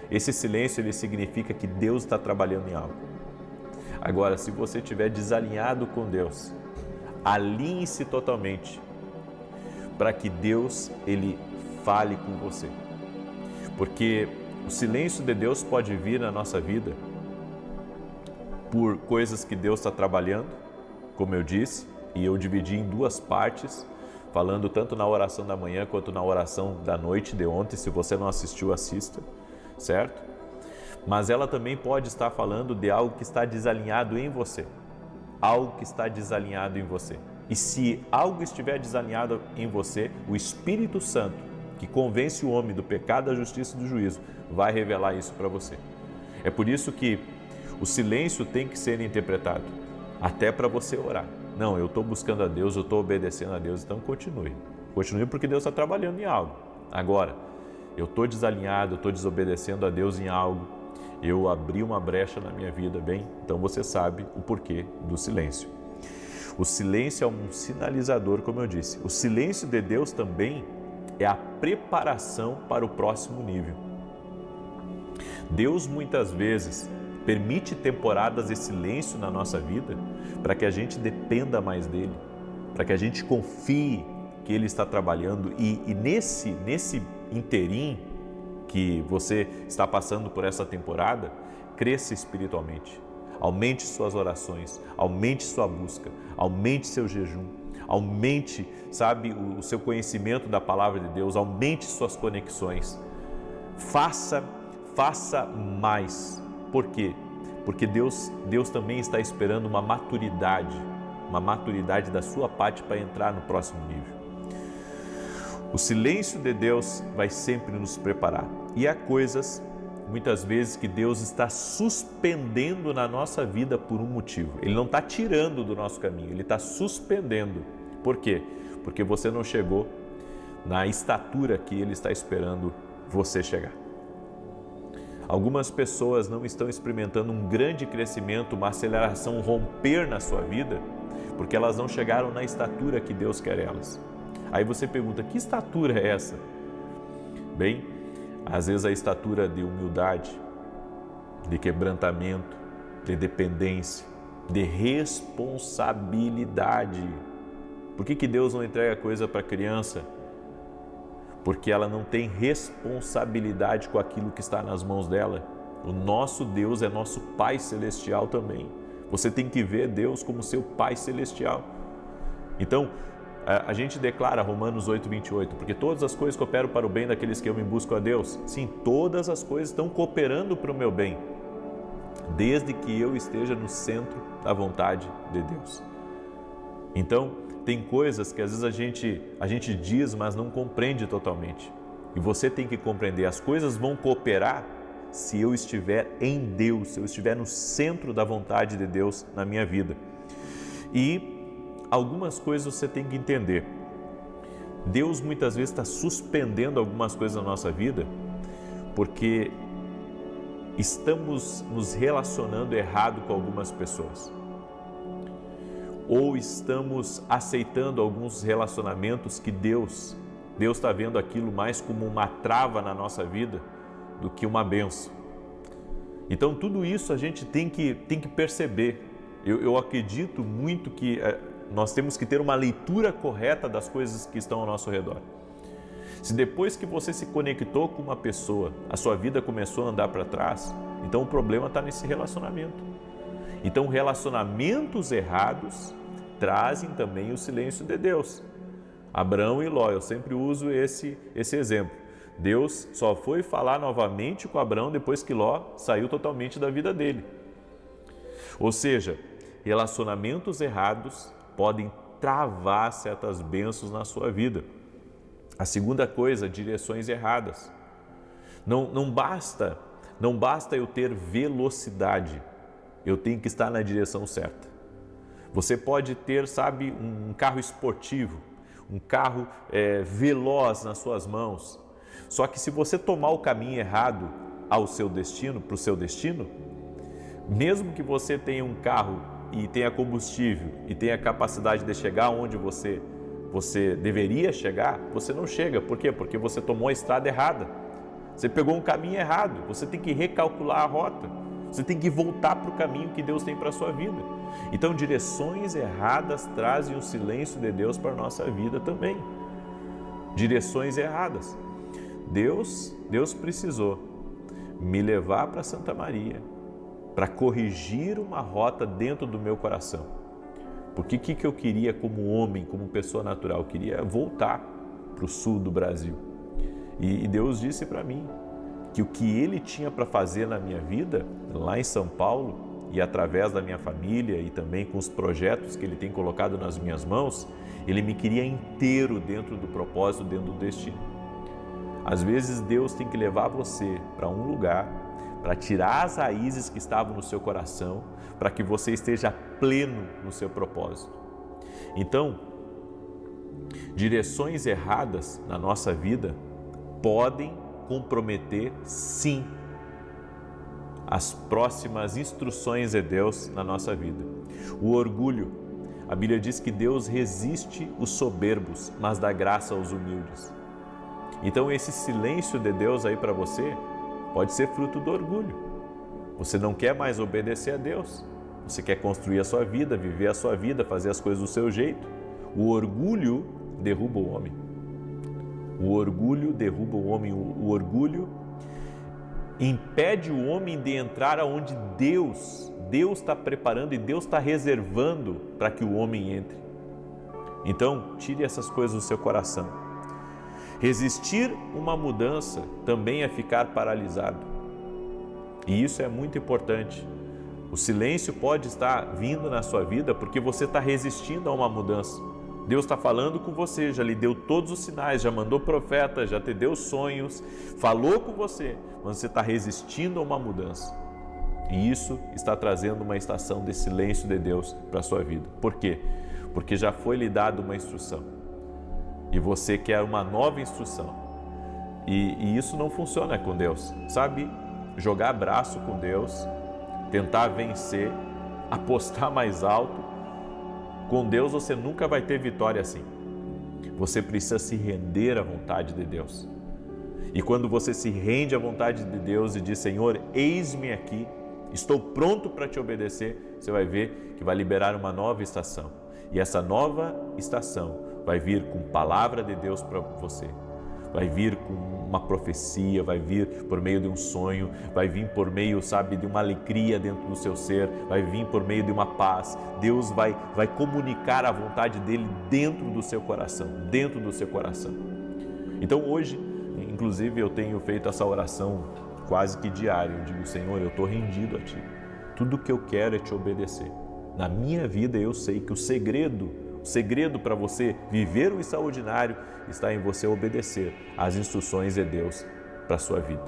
ele significa que Deus está trabalhando em algo. Agora, se você estiver desalinhado com Deus, alinhe-se totalmente para que Deus ele fale com você. Porque o silêncio de Deus pode vir na nossa vida por coisas que Deus está trabalhando, como eu disse, e eu dividi em duas partes, falando tanto na oração da manhã quanto na oração da noite de ontem. Se você não assistiu, assista, certo? Mas ela também pode estar falando de algo que está desalinhado em você. Algo que está desalinhado em você. E se algo estiver desalinhado em você, o Espírito Santo, que convence o homem do pecado, da justiça e do juízo, vai revelar isso para você. É por isso que o silêncio tem que ser interpretado, até para você orar. Não, eu estou buscando a Deus, eu estou obedecendo a Deus, então continue. Continue porque Deus está trabalhando em algo. Agora, eu estou desalinhado, eu estou desobedecendo a Deus em algo, eu abri uma brecha na minha vida, bem, então você sabe o porquê do silêncio. O silêncio é um sinalizador, como eu disse. O silêncio de Deus também é a preparação para o próximo nível. Deus muitas vezes permite temporadas de silêncio na nossa vida para que a gente dependa mais dele, para que a gente confie que ele está trabalhando e nesse interim que você está passando por essa temporada, cresça espiritualmente. Aumente suas orações, aumente sua busca, aumente seu jejum, aumente, o seu conhecimento da palavra de Deus, aumente suas conexões. Faça mais. Por quê? Porque Deus também está esperando uma maturidade da sua parte para entrar no próximo nível. O silêncio de Deus vai sempre nos preparar. E há coisas, muitas vezes, que Deus está suspendendo na nossa vida por um motivo. Ele não está tirando do nosso caminho, Ele está suspendendo. Por quê? Porque você não chegou na estatura que Ele está esperando você chegar. Algumas pessoas não estão experimentando um grande crescimento, uma aceleração, um romper na sua vida, porque elas não chegaram na estatura que Deus quer elas. Aí você pergunta, que estatura é essa? Bem, às vezes a estatura de humildade, de quebrantamento, de dependência, de responsabilidade. Por que Deus não entrega coisa para a criança? Porque ela não tem responsabilidade com aquilo que está nas mãos dela. O nosso Deus é nosso Pai Celestial também. Você tem que ver Deus como seu Pai Celestial. Então, a gente declara Romanos 8:28, porque todas as coisas cooperam para o bem daqueles que amam e buscam a Deus. Sim, todas as coisas estão cooperando para o meu bem, desde que eu esteja no centro da vontade de Deus. Então, tem coisas que às vezes a gente diz, mas não compreende totalmente. E você tem que compreender, as coisas vão cooperar se eu estiver em Deus, se eu estiver no centro da vontade de Deus na minha vida. E algumas coisas você tem que entender. Deus muitas vezes está suspendendo algumas coisas na nossa vida porque estamos nos relacionando errado com algumas pessoas. Ou estamos aceitando alguns relacionamentos que Deus está vendo aquilo mais como uma trava na nossa vida do que uma bênção. Então tudo isso a gente tem que perceber. Eu acredito muito que nós temos que ter uma leitura correta das coisas que estão ao nosso redor. Se depois que você se conectou com uma pessoa, a sua vida começou a andar para trás, então o problema está nesse relacionamento. Então relacionamentos errados trazem também o silêncio de Deus. Abraão e Ló, eu sempre uso esse exemplo. Deus só foi falar novamente com Abraão depois que Ló saiu totalmente da vida dele. Ou seja, relacionamentos errados podem travar certas bênçãos na sua vida. A segunda coisa, direções erradas. Não basta eu ter velocidade, eu tenho que estar na direção certa. Você pode ter, um carro esportivo, um carro veloz nas suas mãos, só que se você tomar o caminho errado para o seu destino, mesmo que você tenha um carro e tenha combustível e tenha capacidade de chegar onde você deveria chegar, você não chega. Por quê? Porque você tomou a estrada errada. Você pegou um caminho errado. Você tem que recalcular a rota. Você tem que voltar para o caminho que Deus tem para a sua vida. Então, direções erradas trazem o silêncio de Deus para a nossa vida também. Direções erradas. Deus precisou me levar para Santa Maria para corrigir uma rota dentro do meu coração. Porque o que eu queria como homem, como pessoa natural? Eu queria voltar para o sul do Brasil. E Deus disse para mim que o que Ele tinha para fazer na minha vida, lá em São Paulo, e através da minha família e também com os projetos que Ele tem colocado nas minhas mãos, Ele me queria inteiro dentro do propósito, dentro do destino. Às vezes Deus tem que levar você para um lugar, para tirar as raízes que estavam no seu coração, para que você esteja pleno no seu propósito. Então, direções erradas na nossa vida podem comprometer, sim, as próximas instruções de Deus na nossa vida. O orgulho, a Bíblia diz que Deus resiste os soberbos, mas dá graça aos humildes. Então esse silêncio de Deus aí para você pode ser fruto do orgulho. Você não quer mais obedecer a Deus. Você quer construir a sua vida, viver a sua vida, fazer as coisas do seu jeito. O orgulho derruba o homem. O orgulho derruba o homem. O orgulho impede o homem de entrar aonde Deus está preparando e Deus está reservando para que o homem entre. Então, tire essas coisas do seu coração. Resistir uma mudança também é ficar paralisado. E isso é muito importante. O silêncio pode estar vindo na sua vida porque você está resistindo a uma mudança. Deus está falando com você, já lhe deu todos os sinais, já mandou profeta, já te deu sonhos, falou com você, mas você está resistindo a uma mudança. E isso está trazendo uma estação de silêncio de Deus para a sua vida. Por quê? Porque já foi lhe dada uma instrução e você quer uma nova instrução. E isso não funciona com Deus. Jogar braço com Deus, tentar vencer, apostar mais alto. Com Deus você nunca vai ter vitória assim. Você precisa se render à vontade de Deus. E quando você se rende à vontade de Deus e diz: Senhor, eis-me aqui, estou pronto para te obedecer, você vai ver que vai liberar uma nova estação. E essa nova estação vai vir com palavra de Deus para você. Vai vir com uma profecia, vai vir por meio de um sonho, vai vir por meio, de uma alegria dentro do seu ser, vai vir por meio de uma paz. Deus vai comunicar a vontade dele dentro do seu coração, Então hoje, inclusive, eu tenho feito essa oração quase que diária. Eu digo: Senhor, eu estou rendido a Ti. Tudo que eu quero é Te obedecer. Na minha vida eu sei que o segredo para você viver o extraordinário está em você obedecer às instruções de Deus para a sua vida.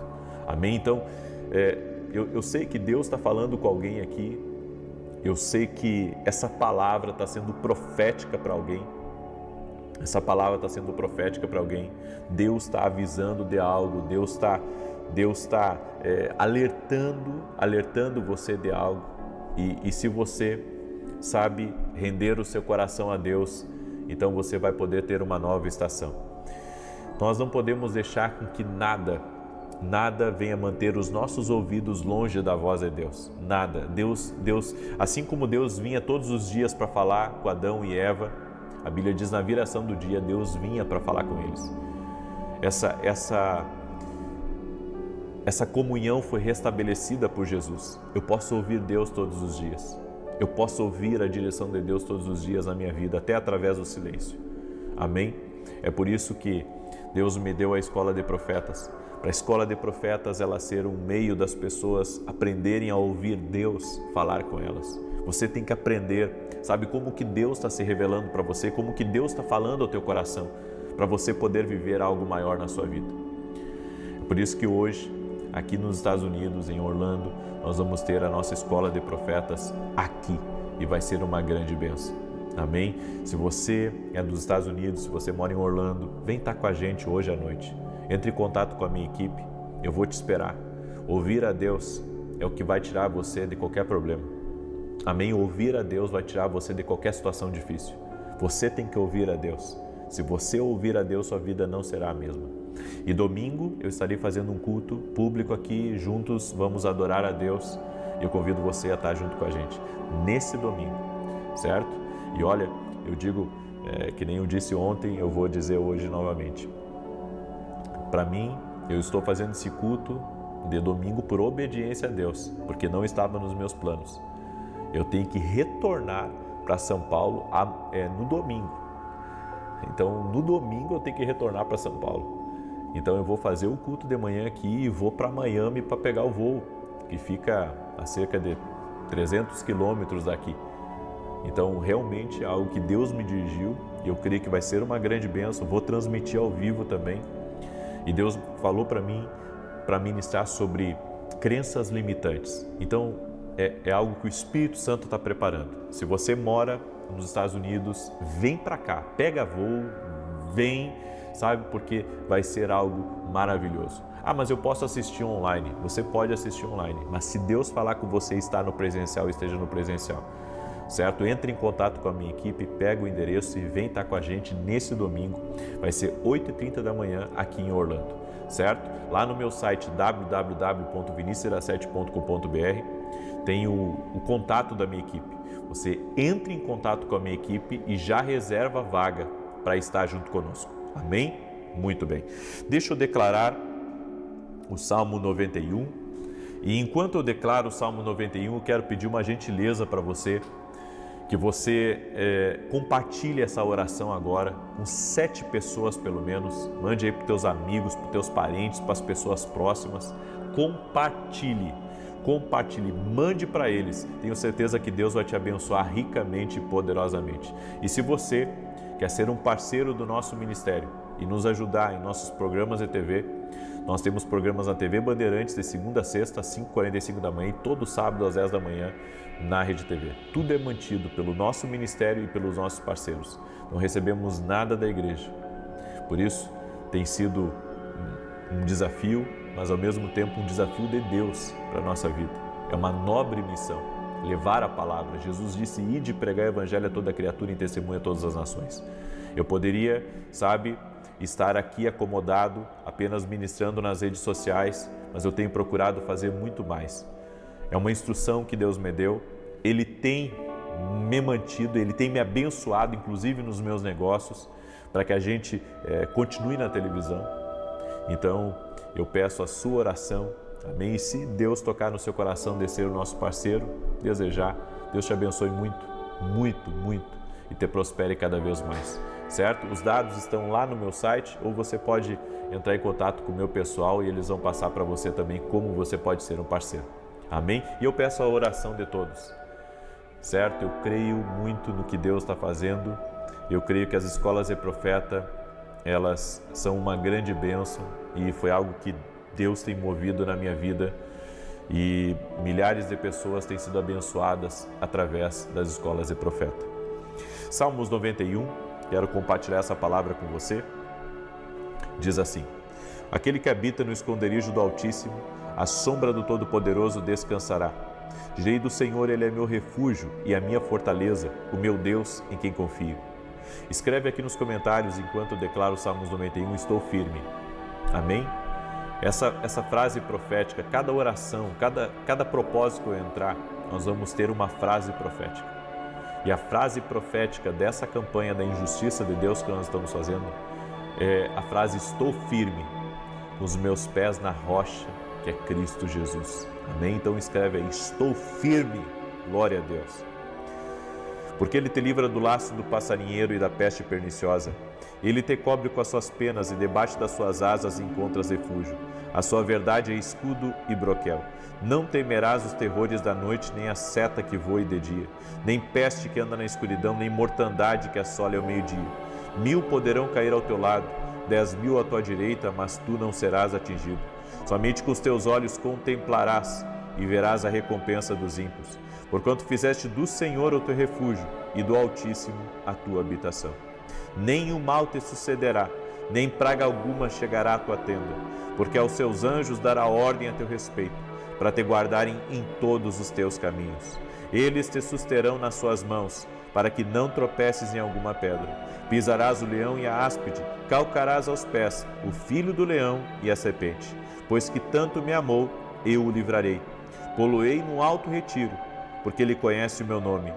Amém? Então, eu sei que Deus está falando com alguém aqui. Eu sei que essa palavra está sendo profética para alguém. Deus está avisando de algo. Deus está alertando você de algo. E se você render o seu coração a Deus, então você vai poder ter uma nova estação. Nós não podemos deixar com que nada venha manter os nossos ouvidos longe da voz de Deus. Nada. Deus, assim como Deus vinha todos os dias para falar com Adão e Eva, a Bíblia diz: na viração do dia, Deus vinha para falar com eles. Essa comunhão foi restabelecida por Jesus. Eu posso ouvir Deus todos os dias. Eu posso ouvir a direção de Deus todos os dias na minha vida, até através do silêncio. Amém? É por isso que Deus me deu a escola de profetas, para a escola de profetas ela ser um meio das pessoas aprenderem a ouvir Deus falar com elas. Você tem que aprender, sabe, como que Deus está se revelando para você, como que Deus está falando ao teu coração, para você poder viver algo maior na sua vida. É por isso que hoje, aqui nos Estados Unidos, em Orlando, nós vamos ter a nossa escola de profetas aqui e vai ser uma grande bênção. Amém? Se você é dos Estados Unidos, se você mora em Orlando, vem estar com a gente hoje à noite. Entre em contato com a minha equipe, eu vou te esperar. Ouvir a Deus é o que vai tirar você de qualquer problema. Amém? Ouvir a Deus vai tirar você de qualquer situação difícil. Você tem que ouvir a Deus. Se você ouvir a Deus, sua vida não será a mesma. E domingo eu estarei fazendo um culto público aqui, juntos vamos adorar a Deus. Eu convido você a estar junto com a gente nesse domingo, certo? E olha, eu digo, que nem eu disse ontem, eu vou dizer hoje novamente. Para mim, eu estou fazendo esse culto de domingo por obediência a Deus, porque não estava nos meus planos. Eu tenho que retornar para São Paulo no domingo. Então, no domingo eu tenho que retornar para São Paulo. Então, eu vou fazer o culto de manhã aqui e vou para Miami para pegar o voo, que fica a cerca de 300 quilômetros daqui. Então, realmente é algo que Deus me dirigiu e eu creio que vai ser uma grande bênção. Vou transmitir ao vivo também. E Deus falou para mim, para ministrar sobre crenças limitantes. Então, é algo que o Espírito Santo está preparando. Se você mora nos Estados Unidos, vem para cá, pega voo, vem, sabe, porque vai ser algo maravilhoso. Ah, mas eu posso assistir online. Você pode assistir online, mas se Deus falar com você estar no presencial, esteja no presencial, certo? Entre em contato com a minha equipe, pega o endereço e vem estar com a gente nesse domingo. Vai ser 8h30 da manhã aqui em Orlando, certo? Lá no meu site www.vinicius17.com.br tem o contato da minha equipe. Você entre em contato com a minha equipe e já reserva a vaga para estar junto conosco. Amém? Muito bem. Deixa eu declarar o Salmo 91. E enquanto eu declaro o Salmo 91, eu quero pedir uma gentileza para você, que você compartilhe essa oração agora com 7 pessoas pelo menos. Mande aí para os teus amigos, para os teus parentes, para as pessoas próximas. Compartilhe, mande para eles. Tenho certeza que Deus vai te abençoar ricamente e poderosamente. E se você quer ser um parceiro do nosso ministério e nos ajudar em nossos programas de TV, nós temos programas na TV Bandeirantes de segunda a sexta, às 5h45 da manhã e todo sábado às 10 da manhã na Rede TV. Tudo é mantido pelo nosso ministério e pelos nossos parceiros. Não recebemos nada da igreja. Por isso, tem sido um desafio, mas ao mesmo tempo um desafio de Deus para a nossa vida. É uma nobre missão, levar a palavra. Jesus disse, ide pregar o evangelho a toda criatura e testemunha a todas as nações. Eu poderia, estar aqui acomodado, apenas ministrando nas redes sociais, mas eu tenho procurado fazer muito mais. É uma instrução que Deus me deu, Ele tem me mantido, Ele tem me abençoado, inclusive nos meus negócios, para que a gente continue na televisão. Então, eu peço a sua oração, amém? E se Deus tocar no seu coração de ser o nosso parceiro, desejar, Deus te abençoe muito, muito, muito e te prospere cada vez mais, certo? Os dados estão lá no meu site ou você pode entrar em contato com o meu pessoal e eles vão passar para você também como você pode ser um parceiro, amém? E eu peço a oração de todos, certo? Eu creio muito no que Deus está fazendo, eu creio que as escolas de profeta, elas são uma grande bênção e foi algo que Deus tem movido na minha vida e milhares de pessoas têm sido abençoadas através das escolas de profeta. Salmos 91, quero compartilhar essa palavra com você. Diz assim: aquele que habita no esconderijo do Altíssimo, à sombra do Todo-Poderoso descansará. Direi do Senhor, Ele é meu refúgio e a minha fortaleza, o meu Deus em quem confio. Escreve aqui nos comentários, enquanto eu declaro o Salmos 91, estou firme. Amém? Essa frase profética, cada oração, cada propósito que eu entrar, nós vamos ter uma frase profética. E a frase profética dessa campanha da injustiça de Deus que nós estamos fazendo é a frase estou firme, com os meus pés na rocha, que é Cristo Jesus. Amém? Então escreve aí, estou firme, glória a Deus. Porque ele te livra do laço do passarinheiro e da peste perniciosa. Ele te cobre com as suas penas e debaixo das suas asas encontras refúgio. A sua verdade é escudo e broquel. Não temerás os terrores da noite, nem a seta que voe de dia, nem peste que anda na escuridão, nem mortandade que assole ao meio-dia. 1000 poderão cair ao teu lado, 10.000 à tua direita, mas tu não serás atingido. Somente com os teus olhos contemplarás e verás a recompensa dos ímpios, porquanto fizeste do Senhor o teu refúgio e do Altíssimo a tua habitação. Nem o mal te sucederá, nem praga alguma chegará à tua tenda, porque aos seus anjos dará ordem a teu respeito, para te guardarem em todos os teus caminhos. Eles te susterão nas suas mãos, para que não tropeces em alguma pedra. Pisarás o leão e a áspide, calcarás aos pés o filho do leão e a serpente. Pois que tanto me amou, eu o livrarei. Pô-lo-ei no alto retiro, porque ele conhece o meu nome.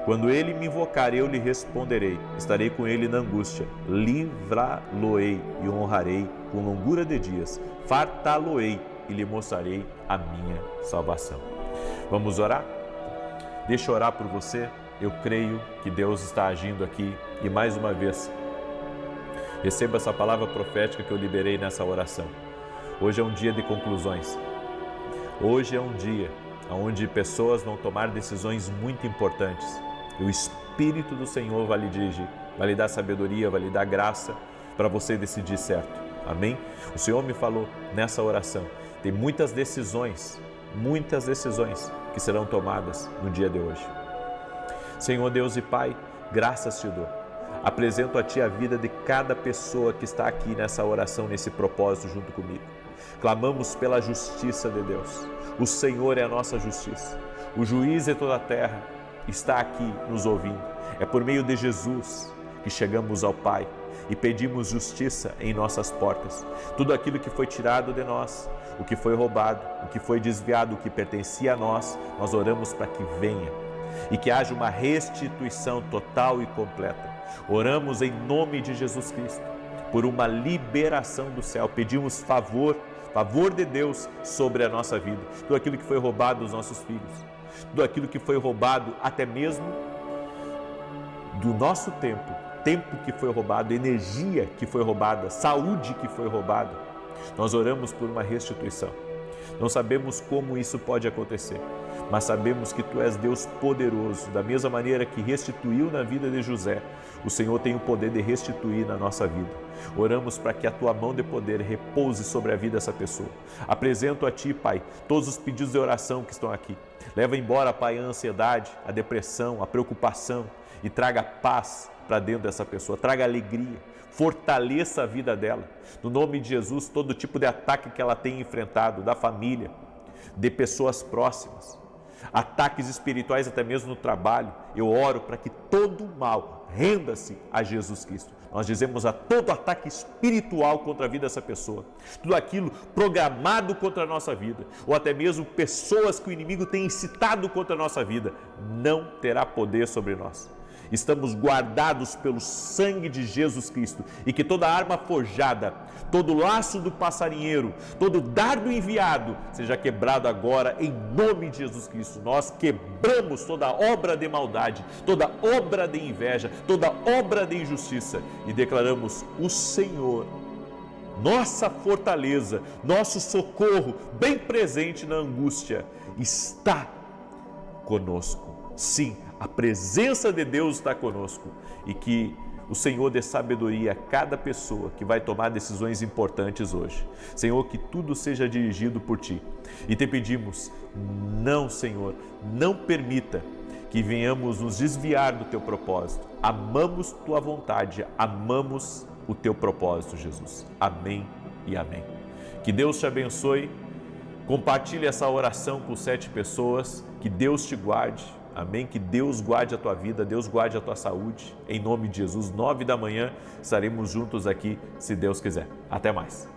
Quando ele me invocar, eu lhe responderei. Estarei com ele na angústia. Livrá-lo-ei e o honrarei com longura de dias. Fartá-lo-ei e lhe mostrarei a minha salvação. Vamos orar? Deixa eu orar por você. Eu creio que Deus está agindo aqui e mais uma vez, receba essa palavra profética que eu liberei nessa oração. Hoje é um dia de conclusões. Hoje é um dia onde pessoas vão tomar decisões muito importantes. E o Espírito do Senhor vai lhe dirigir, vai lhe dar sabedoria, vai lhe dar graça para você decidir certo. Amém? O Senhor me falou nessa oração. Tem muitas decisões que serão tomadas no dia de hoje. Senhor Deus e Pai, graças te dou. Apresento a Ti a vida de cada pessoa que está aqui nessa oração, nesse propósito junto comigo. Clamamos pela justiça de Deus. O Senhor é a nossa justiça. O juiz de toda a terra está aqui nos ouvindo. É por meio de Jesus que chegamos ao Pai e pedimos justiça em nossas portas. Tudo aquilo que foi tirado de nós, o que foi roubado, o que foi desviado, o que pertencia a nós, nós oramos para que venha e que haja uma restituição total e completa. Oramos em nome de Jesus Cristo por uma liberação do céu. Pedimos favor de Deus sobre a nossa vida. Tudo aquilo que foi roubado dos nossos filhos, tudo aquilo que foi roubado até mesmo do nosso tempo que foi roubado, energia que foi roubada, saúde que foi roubada. Nós oramos por uma restituição. Não sabemos como isso pode acontecer, mas sabemos que Tu és Deus poderoso. Da mesma maneira que restituiu na vida de José, o Senhor tem o poder de restituir na nossa vida. Oramos para que a Tua mão de poder repouse sobre a vida dessa pessoa. Apresento a Ti, Pai, todos os pedidos de oração que estão aqui. Leva embora, Pai, a ansiedade, a depressão, a preocupação e traga paz para dentro dessa pessoa, traga alegria, fortaleça a vida dela. No nome de Jesus, todo tipo de ataque que ela tem enfrentado, da família, de pessoas próximas, ataques espirituais até mesmo no trabalho, eu oro para que todo mal renda-se a Jesus Cristo. Nós dizemos a todo ataque espiritual contra a vida dessa pessoa, tudo aquilo programado contra a nossa vida, ou até mesmo pessoas que o inimigo tem incitado contra a nossa vida, não terá poder sobre nós. Estamos guardados pelo sangue de Jesus Cristo e que toda arma forjada, todo laço do passarinheiro, todo dardo enviado seja quebrado agora em nome de Jesus Cristo. Nós quebramos toda obra de maldade, toda obra de inveja, toda obra de injustiça e declaramos o Senhor, nossa fortaleza, nosso socorro bem presente na angústia, está conosco. Sim, a presença de Deus está conosco e que o Senhor dê sabedoria a cada pessoa que vai tomar decisões importantes hoje. Senhor, que tudo seja dirigido por Ti. E te pedimos, não, Senhor, não permita que venhamos nos desviar do Teu propósito. Amamos Tua vontade, amamos o Teu propósito, Jesus. Amém e amém. Que Deus te abençoe. Compartilhe essa oração com 7 pessoas. Que Deus te guarde. Amém? Que Deus guarde a tua vida, Deus guarde a tua saúde. Em nome de Jesus, 9 da manhã, estaremos juntos aqui, se Deus quiser. Até mais.